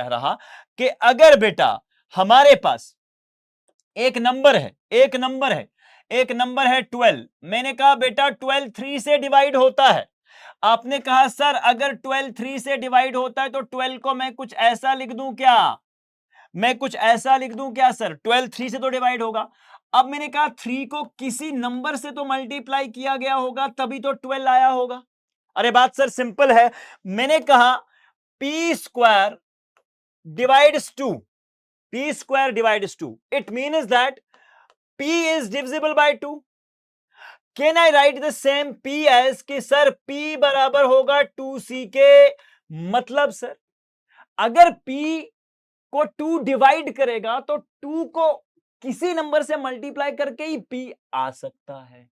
[SPEAKER 1] रहा कि अगर बेटा हमारे पास एक नंबर है 12, मैंने कहा बेटा 12 3 से डिवाइड होता है। आपने कहा सर अगर 12 3 से डिवाइड होता है तो 12 को मैं कुछ ऐसा लिख दूं क्या? सर 12 3 से तो डिवाइड होगा। अब मैंने कहा 3 को किसी नंबर से तो मल्टीप्लाई किया गया होगा तभी तो 12 आया होगा। अरे बात सर सिंपल है, मैंने कहा p square divides 2, it means that p is divisible by 2। Can I write the same p as कि सर p बराबर होगा 2c के? मतलब सर अगर p को 2 डिवाइड करेगा तो 2 को किसी नंबर से मल्टीप्लाई करके ही p आ सकता है।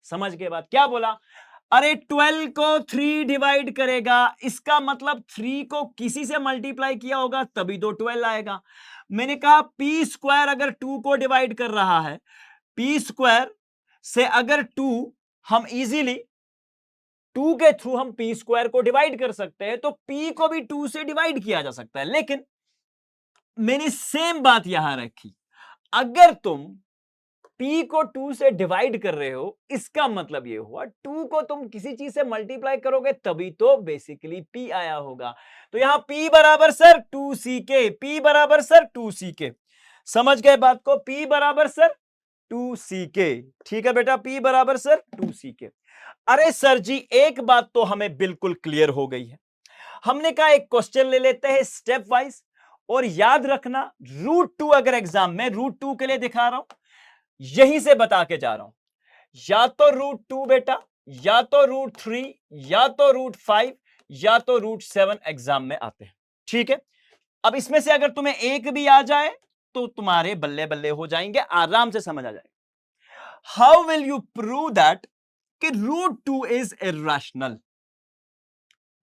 [SPEAKER 1] समझ के बाद क्या बोला? अरे 12 को 3 डिवाइड करेगा, इसका मतलब 3 को किसी से मल्टीप्लाई किया होगा तभी तो 12 आएगा। मैंने कहा p स्क्वायर अगर 2 को डिवाइड कर रहा है, p स्क्वायर से अगर 2 हम इजीली 2 के थ्रू हम p स्क्वायर को डिवाइड कर सकते हैं, तो p को भी 2 से डिवाइड किया जा सकता है। लेकिन मैंने सेम बात यहां रखी, अगर तुम p को 2 से डिवाइड कर रहे हो इसका मतलब यह हुआ 2 को तुम किसी चीज से मल्टीप्लाई करोगे तभी तो बेसिकली p आया होगा। तो यहां p बराबर सर 2c के, p बराबर सर 2c के। समझ गए बात को? p बराबर सर 2c के, ठीक है बेटा, p बराबर सर 2c के। अरे सर जी एक बात तो हमें बिल्कुल क्लियर हो गई है। हमने कहा एक क्वेश्चन ले लेते हैं स्टेप वाइज, और याद रखना √2 अगर एग्जाम में √2 के लिए दिखा रहा हूं, यहीं से बता के जा रहा हूं, या तो √2 बेटा, या तो √3, या तो √5, या तो √7 एग्जाम में आते हैं, ठीक है। अब इसमें से अगर तुम्हें एक भी आ जाए तो तुम्हारे बल्ले बल्ले हो जाएंगे, आराम से समझ आ जाएगा। How will you prove that कि √2 इज इरेशनल?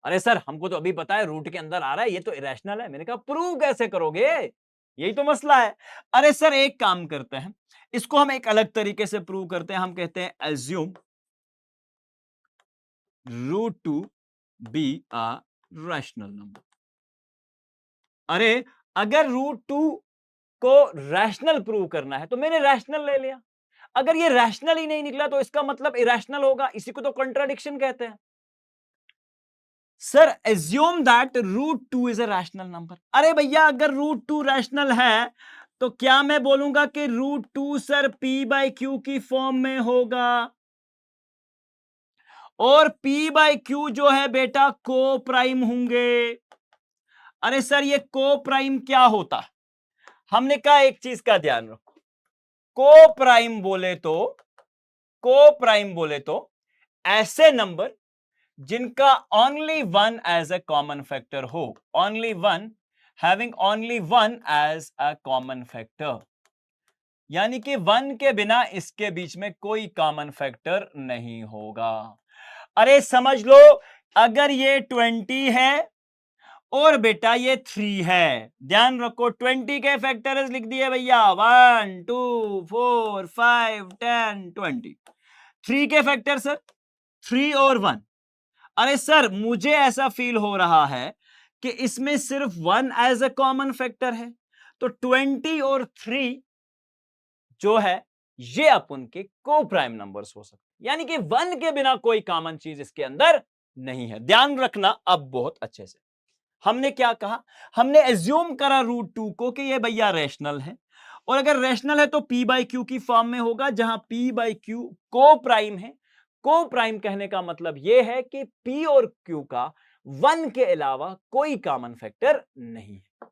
[SPEAKER 1] अरे सर हमको तो अभी पता है रूट के अंदर आ रहा है, ये तो इरेशनल है। मैंने कहा प्रूव कैसे करोगे, यही तो मसला है। अरे सर एक काम करते हैं, इसको हम एक अलग तरीके से प्रूव करते हैं। हम कहते हैं assume √2 be a rational number. अरे अगर √2 को रैशनल प्रूव करना है तो मैंने रैशनल ले लिया, अगर ये रैशनल ही नहीं निकला तो इसका मतलब इरेशनल होगा, इसी को तो कॉन्ट्राडिक्शन कहते हैं। Sir assume that √2 is a rational number. अरे भैया अगर √2 रैशनल है तो क्या मैं बोलूंगा कि √2 सर p/q की फॉर्म में होगा, और p/q जो है बेटा को प्राइम होंगे। अरे सर ये को प्राइम क्या होता? हमने कहा एक चीज का ध्यान रखो, को प्राइम बोले तो ऐसे नंबर जिनका only one as a common factor हो, only one, having only one as a common factor, यानी कि वन के बिना इसके बीच में कोई कॉमन फैक्टर नहीं होगा। अरे समझ लो, अगर ये 20 है और बेटा ये 3 है, ध्यान रखो 20 के फैक्टर्स लिख दिए भैया, 1 2 4 5 10 20। 3 के फैक्टर सर 3 और 1। अरे सर मुझे ऐसा फील हो रहा है कि इसमें सिर्फ 1 एज अ कॉमन फैक्टर है, तो 20 और 3 जो है ये अपन के को प्राइम नंबर्स हो सकते, यानी कि 1 के बिना कोई कॉमन चीज इसके अंदर नहीं है। ध्यान रखना अब बहुत अच्छे से, हमने क्या कहा, हमने एज्यूम करा √2 को कि ये भैया रैशनल है, और अगर रैशनल है तो p बाई क्यू की फॉर्म में होगा, जहां p बाई क्यू को प्राइम है। को प्राइम कहने का मतलब यह है कि p और q का 1 के अलावा कोई कॉमन फैक्टर नहीं है।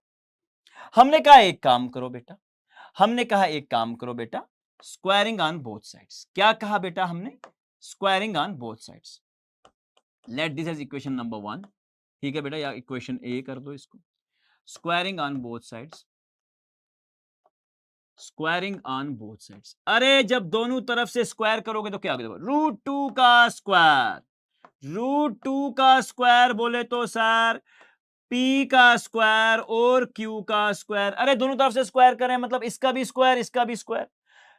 [SPEAKER 1] हमने कहा एक काम करो बेटा, हमने कहा एक काम करो बेटा, स्क्वायरिंग ऑन बोथ साइड्स। क्या कहा बेटा हमने, squaring on both sides. Let this as equation number 1, ठीक है बेटा, या इक्वेशन ए कर दो इसको। Squaring on both sides, squaring on both sides. अरे जब दोनों तरफ से स्क्वायर करोगे तो क्या होगा, √2 का स्क्वायर, √2 का स्क्वायर बोले तो सर p का स्क्वायर और q का स्क्वायर। अरे दोनों तरफ से स्क्वायर करें मतलब इसका भी स्क्वायर इसका भी स्क्वायर,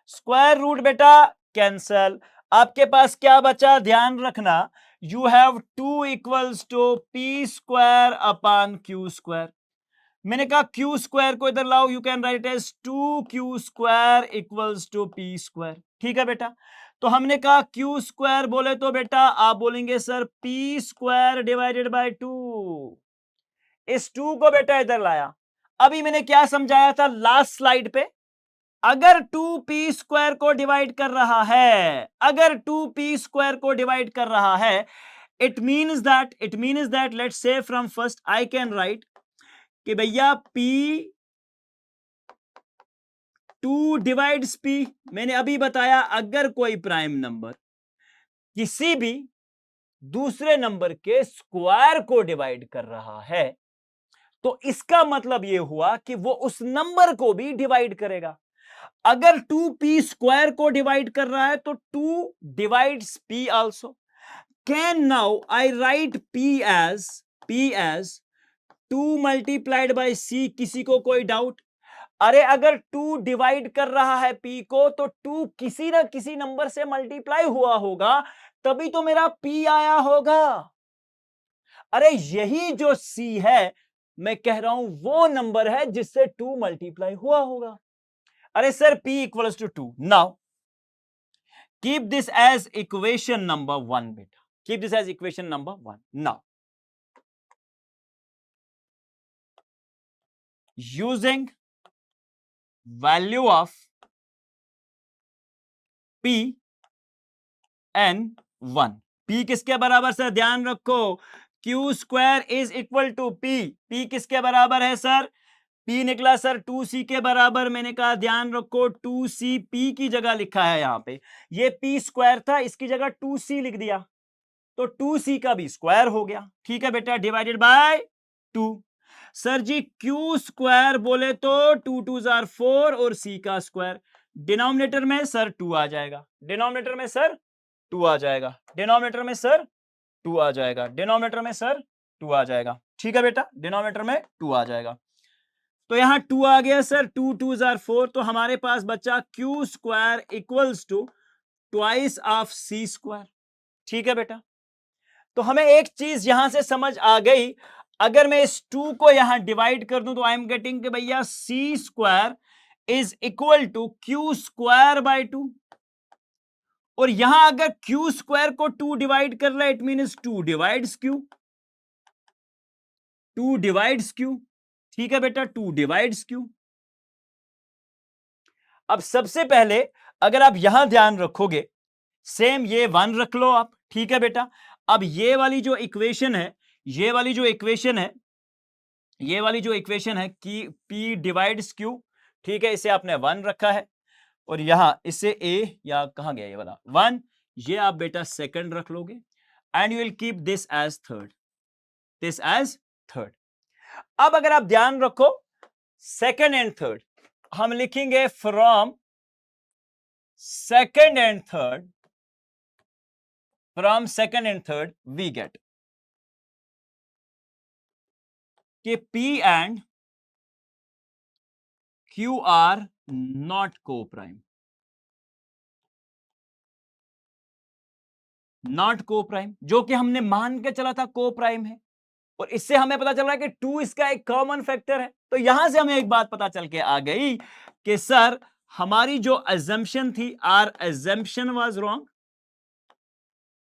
[SPEAKER 1] स्क्वायर रूट बेटा कैंसल। आपके पास क्या बचा, ध्यान रखना, you have 2 equals to p square upon q square. मैंने कहा q स्क्वायर को इधर लाओ, you can write as 2q square equals to p square. ठीक है बेटा, तो हमने कहा q स्क्वायर बोले तो बेटा आप बोलेंगे sir p square divided by 2। इस 2 को बेटा इधर लाया। अभी मैंने क्या समझाया था लास्ट स्लाइड पे, अगर 2p स्क्वायर को डिवाइड कर रहा है, अगर 2p स्क्वायर को डिवाइड कर रहा है, it means that let's say from first I can write कि भैया p 2 डिवाइड्स p। मैंने अभी बताया अगर कोई प्राइम नंबर किसी भी दूसरे नंबर के स्क्वायर को डिवाइड कर रहा है तो इसका मतलब यह हुआ कि वो उस नंबर को भी डिवाइड करेगा। अगर 2p स्क्वायर को डिवाइड कर रहा है तो 2 divides p also. Can now I write p as 2 multiplied by c। किसी को कोई डाउट? अरे अगर 2 डिवाइड कर रहा है p को तो 2 किसी ना किसी नंबर से मल्टीप्लाई हुआ होगा, तभी तो मेरा p आया होगा। अरे यही जो c है, मैं कह रहा हूं वो नंबर है जिससे 2 मल्टीप्लाई हुआ होगा। अरे sir p equals to 2। Now keep this as equation number 1 बेटा, keep this as equation number 1। Now using value of p n1। p किसके बराबर सर, ध्यान रखो, q square is equal to p किसके बराबर है सर, p निकला sir 2c के बराबर। मैंने कहा ध्यान रखो 2c p की जगह लिखा है, यहां पे ये p स्क्वायर था, इसकी जगह 2c लिख दिया तो 2c का भी स्क्वायर हो गया। ठीक है बेटा, divided by 2। Sir ji q square बोले तो 2 2 जार 4 और c का स्क्वायर, डिनोमिनेटर में सर 2 आ जाएगा, डिनोमिनेटर में सर 2 आ जाएगा, डिनोमिनेटर में सर 2 आ जाएगा, डिनोमिनेटर में सर 2 आ जाएगा। ठीक है बेटा, डिनोमिनेटर में 2 आ जाएगा, तो यहां 2 आ गया सर, 2 2 जार 4, तो हमारे पास बचा q square equals to twice of c square. ठीक है बेटा, तो हमें एक चीज यहां से समझ आ गई, अगर मैं इस 2 को यहां डिवाइड कर दूं तो आई एम गेटिंग कि भैया c square is equal to q square by 2, और यहां अगर q स्क्वायर को 2 डिवाइड कर रहा है it means 2 divides q, 2 divides q। ठीक है बेटा, 2 डिवाइड्स q। अब सबसे पहले अगर आप यहां ध्यान रखोगे, सेम ये 1 रख लो आप। ठीक है बेटा, अब ये वाली जो इक्वेशन है, ये वाली जो इक्वेशन है, ये वाली जो इक्वेशन है कि p डिवाइड्स q, ठीक है, इसे आपने 1 रखा है, और यहां इसे a, या कहां गया ये वाला 1, ये आप बेटा सेकंड रख लोगे। and you will keep this as third. This as third. अब अगर आप ध्यान रखो सेकंड एंड थर्ड, हम लिखेंगे from second and third, from second and third we get कि P and Q are not co-prime. Not coprime, जो कि हमने मान के चला था को प्राइम है, और इससे हमें पता चल रहा है कि 2 इसका एक कॉमन फैक्टर है। तो यहां से हमें एक बात पता चल के आ गई कि सर हमारी जो अजम्पशन थी, our assumption was wrong,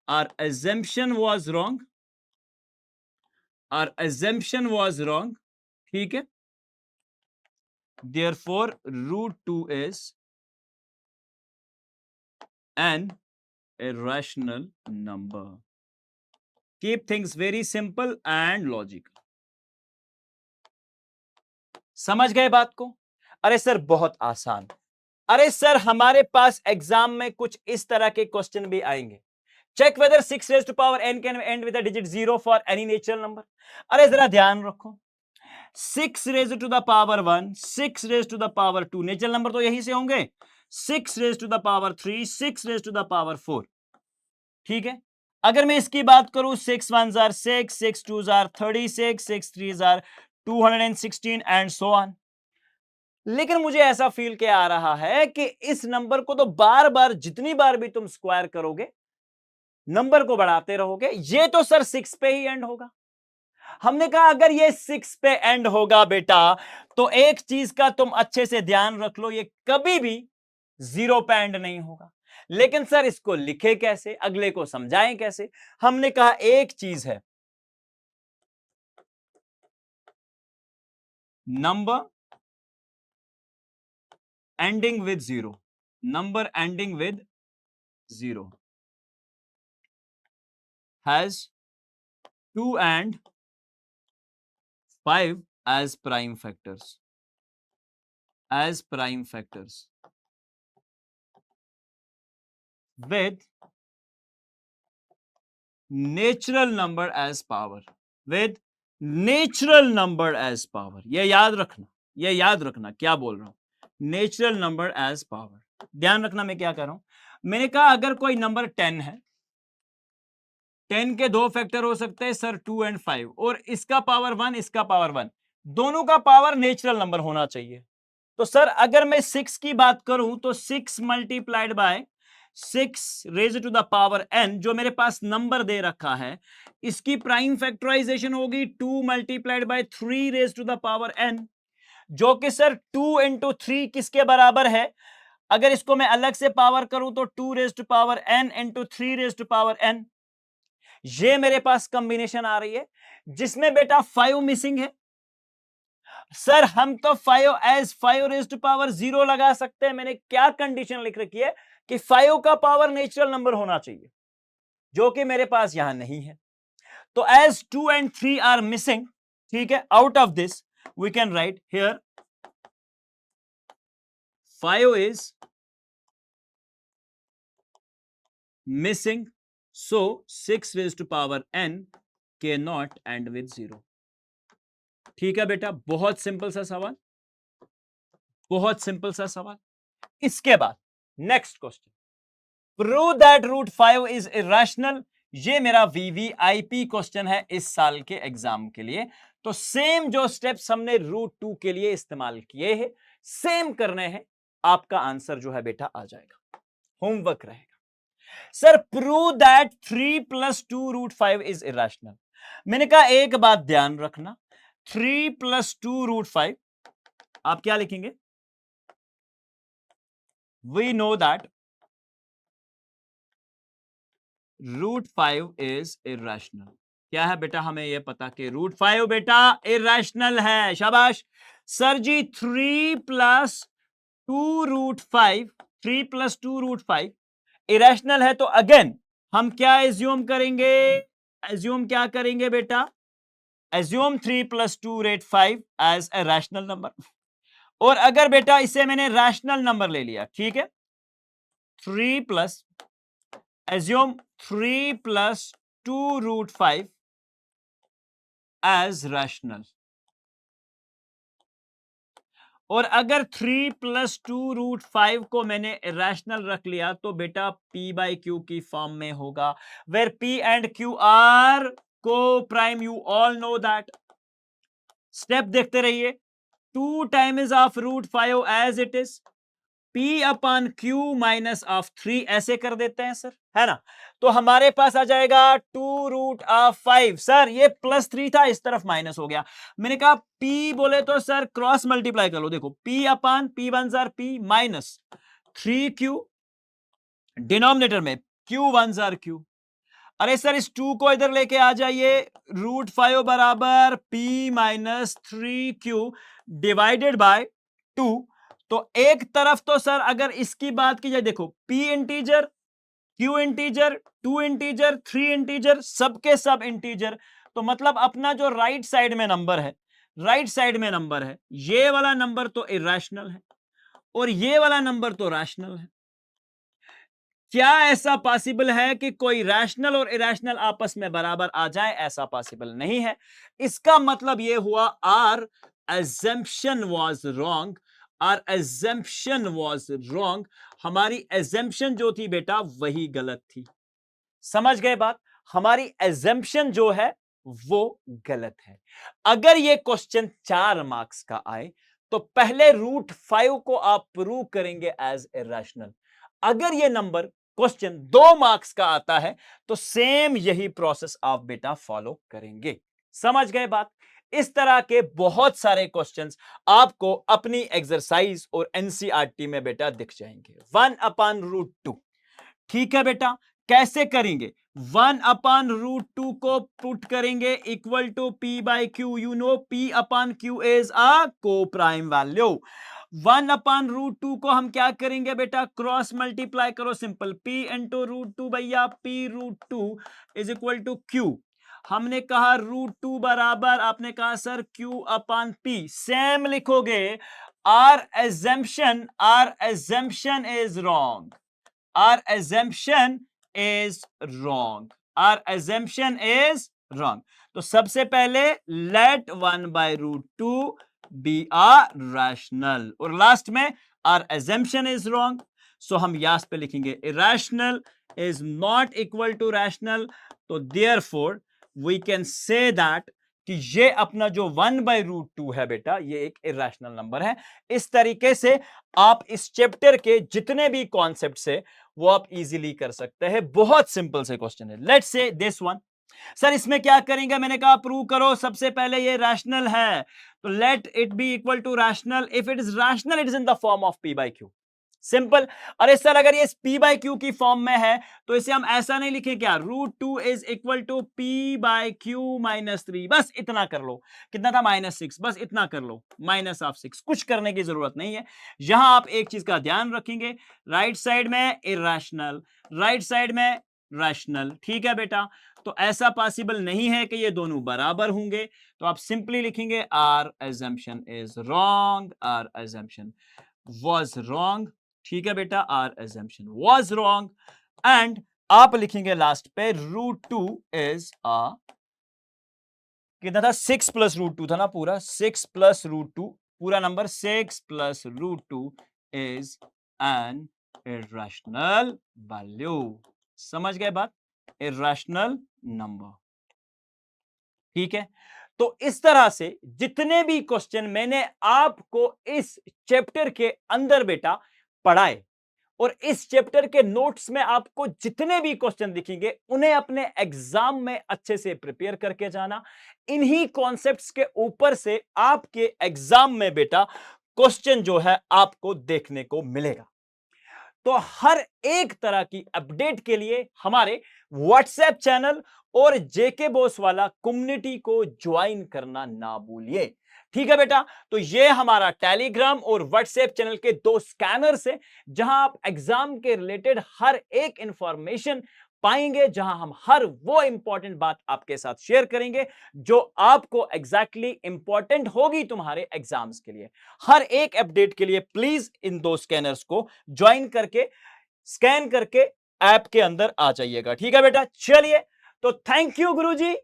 [SPEAKER 1] our assumption was wrong, our assumption was wrong, ठीक है। Therefore √2 is an irrational number. Keep things very simple and logical. समझ गए बात को? अरे सर बहुत आसान। अरे सर हमारे पास एग्जाम में कुछ इस तरह के क्वेश्चन भी आएंगे। Check whether 6 raised to power n can end with a digit 0 for any natural number. अरे जरा ध्यान रखो, 6 raised to the power 1, 6 raised to the power 2, natural number तो यही से होंगे, 6 raised to the power 3, 6 raised to the power 4, ठीक है। अगर मैं इसकी बात करूं 6 1 jar 6, 6 2 jar 36, 6 3 jar 216 and so on. लेकिन मुझे ऐसा फील के आ रहा है कि इस नंबर को तो बार बार जितनी बार भी तुम स्क्वायर करोगे नंबर को बढ़ाते रहोगे, ये तो सर 6 पे ही एंड होगा। हमने कहा अगर ये 6 पे एंड होगा बेटा, तो एक चीज का तुम अच्छे से ध्यान रख लो, ये कभी भी 0 पे एंड नहीं होगा। लेकिन सर इसको लिखे कैसे, अगले को समझाएं कैसे? हमने कहा एक चीज है, number ending with 0, number ending with 0 has 2 and 5 as prime factors, as prime factors with natural number as power, with natural number as power। ये याद रखना, ये याद रखना क्या बोल रहा हूं, नेचुरल नंबर एज पावर। ध्यान रखना मैं क्या कर रहा हूं। मैंने कहा अगर कोई नंबर 10 है, 10 के दो फैक्टर हो सकते हैं सर 2 and 5, और इसका पावर 1, इसका पावर 1, दोनों का पावर नेचुरल नंबर होना चाहिए। तो सर अगर मैं 6 की बात करूं तो 6 multiplied by 6 raise to the power n, जो मेरे पास नंबर दे रखा है, इसकी प्राइम फैक्टराइजेशन होगी 2 multiplied by 3 raise to the power n, जो कि सर 2 into 3 किसके बराबर है? अगर इसको मैं अलग से पावर करूं तो 2 raise to power n into 3 raise to power n। ये मेरे पास कॉम्बिनेशन आ रही है जिसमें बेटा 5 मिसिंग है। सर हम तो 5 एज 5 रेज टू पावर 0 लगा सकते हैं। मैंने क्या कंडीशन लिख रखी है कि 5 का पावर नेचुरल नंबर होना चाहिए, जो कि मेरे पास यहां नहीं है। तो एज 2 and 3 आर मिसिंग, ठीक है, out of this we can write here 5 is missing, so 6 raised to power n cannot end with 0। ठीक है बेटा, बहुत सिंपल सा सवाल, बहुत सिंपल सा सवाल। इसके बाद next question, prove that √5 is irrational. ये मेरा वीवीआईपी क्वेश्चन है इस साल के एग्जाम के लिए। तो सेम जो स्टेप्स हमने √2 के लिए इस्तेमाल किए हैं, सेम करने हैं, आपका आंसर जो है बेटा आ जाएगा, होमवर्क रहेगा। Sir prove that 3 + 2 √5 is irrational. मैंने कहा एक बात ध्यान रखना, 3 + 2 √5, आप क्या लिखेंगे? We know that √5 is irrational. क्या है बेटा? हमें यह पता कि √5 बेटा इरेशनल है। शाबाश सर जी। 3 + 2 √5, 3 + 2 √5 इरेशनल है, तो अगेन हम क्या एज्यूम करेंगे? एज्यूम क्या करेंगे बेटा? Assume 3 + 2 √5 as a rational number. और अगर बेटा इसे मैंने रैशनल नंबर ले लिया, ठीक है, 3 + एज्यूम 3 + 2√5 एज रैशनल, और अगर 3+2√5 को मैंने रैशनल रख लिया तो बेटा p/q की फॉर्म में होगा, where p and q are coprime, you all know that. Step देखते रहिए, 2 times of √5 as it is, p upon q minus of 3 ऐसे कर देते हैं सर, है ना। तो हमारे पास आ जाएगा 2√5, सर ये +3 था, इस तरफ माइनस हो गया। मैंने कहा p बोले तो सर क्रॉस मल्टीप्लाई कर लो, देखो p upon p one jar p minus 3q, denominator में q वन जार q। अरे सर इस 2 को इधर लेके आ जाइए, √5 बराबर p minus 3q divided by 2। तो एक तरफ तो सर अगर इसकी बात की जाए, देखो p integer, q integer, 2 integer, 3 integer, सबके सब इंटीजर। तो मतलब अपना जो राइट साइड में नंबर है, राइट साइड में नंबर है, ये वाला नंबर तो इरेशनल है और ये वाला नंबर तो रैशनल है। क्या ऐसा पॉसिबल है कि कोई रैशनल और इरेशनल आपस में बराबर आ जाए? ऐसा पॉसिबल नहीं है। इसका मतलब यह हुआ our assumption was wrong, our assumption was wrong। हमारी assumption जो थी बेटा वही गलत थी। समझ गए बात? हमारी assumption जो है वो गलत है। अगर ये क्वेश्चन 4 मार्क्स का आए तो पहले √5 को आप प्रूव करेंगे एज इरेशनल। अगर ये नंबर क्वेश्चन 2 मार्क्स का आता है तो सेम यही प्रोसेस आप बेटा फॉलो करेंगे। समझ गए बात? इस तरह के बहुत सारे क्वेश्चंस आपको अपनी एक्सरसाइज और एनसीईआरटी में बेटा दिख जाएंगे। 1/√2, ठीक है बेटा, कैसे करेंगे? 1/√2 को पुट करेंगे equal to p/q। You know p upon q is a coprime value. 1/√2 को हम क्या करेंगे बेटा? क्रॉस मल्टीप्लाई करो, सिंपल, p इंटू √2 भैया, p√2 is equal to q। हमने कहा √2 बराबर, आपने कहा sir q upon p, same लिखोगे। Our assumption is wrong, our assumption is wrong, our assumption is wrong। तो सबसे पहले let 1/√2 be a rational, और लास्ट में our assumption is wrong। सो हम यहां पे लिखेंगे irrational is not equal to rational। तो therefore we can say that कि ये अपना जो 1/√2 है बेटा, ये एक इरेशनल नंबर है। इस तरीके से आप इस चैप्टर के जितने भी कॉन्सेप्ट है वो आप इजीली कर सकते हैं। बहुत सिंपल से क्वेश्चन है। Let's say this one, sir इसमें क्या करेंगे? मैंने कहा प्रूव करो। सबसे पहले ये रैशनल है तो let it be equal to rational. If it is rational it is in the form of p/q, simple. अरे सर अगर ये p/q की फॉर्म में है तो इसे हम ऐसा नहीं लिखे क्या? √2 is equal to p/q minus 3, बस इतना कर लो। कितना था? -6, बस इतना कर लो, -6। कुछ करने की जरूरत नहीं है। यहां आप एक चीज का ध्यान रखेंगे, राइट साइड में इरेशनल, राइट साइड में रैशनल, ठीक है बेटा। तो ऐसा पॉसिबल नहीं है कि ये दोनों बराबर होंगे। तो आप सिंपली लिखेंगे our assumption is wrong, our assumption was wrong, ठीक है बेटा, our assumption was wrong। And आप लिखेंगे लास्ट पे √2 इज अ, कितना था? 6 + √2 था ना, पूरा 6 + √2, पूरा number 6 + √2 is an irrational value. समझ गए बात? इरेशनल नंबर, ठीक है। तो इस तरह से जितने भी क्वेश्चन मैंने आपको इस चैप्टर के अंदर बेटा पढ़ाए और इस चैप्टर के नोट्स में आपको जितने भी क्वेश्चन दिखेंगे उन्हें अपने एग्जाम में अच्छे से प्रिपेयर करके जाना। इन्हीं कॉन्सेप्ट्स के ऊपर से आपके एग्जाम में बेटा क्वेश्चन जो है आपको देखने को मिलेगा। तो हर एक तरह की अपडेट के लिए हमारे व्हाट्सएप चैनल और जेके बॉस वाला कम्युनिटी को ज्वाइन करना ना भूलिए, ठीक है बेटा। तो ये हमारा टेलीग्राम और व्हाट्सएप चैनल के 2 स्कैनर्स हैं जहां आप एग्जाम के रिलेटेड हर एक इंफॉर्मेशन पाएंगे, जहां हम हर वो इंपॉर्टेंट बात आपके साथ शेयर करेंगे जो आपको एग्जैक्टली इंपॉर्टेंट होगी तुम्हारे एग्जाम्स के लिए। हर एक अपडेट के लिए प्लीज इन 2 स्कैनर्स को ज्वाइन करके, स्कैन करके ऐप के अंदर आ जाइएगा, ठीक है बेटा। चलिए तो थैंक यू गुरुजी,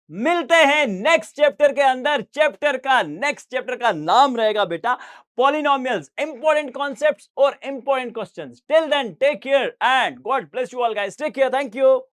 [SPEAKER 1] मिलते हैं नेक्स्ट चैप्टर के अंदर। नेक्स्ट चैप्टर का नाम रहेगा बेटा पॉलिनोमियल्स, इंपॉर्टेंट कॉन्सेप्ट्स और important questions. Till then take care and god bless you all guys, take care, thank you.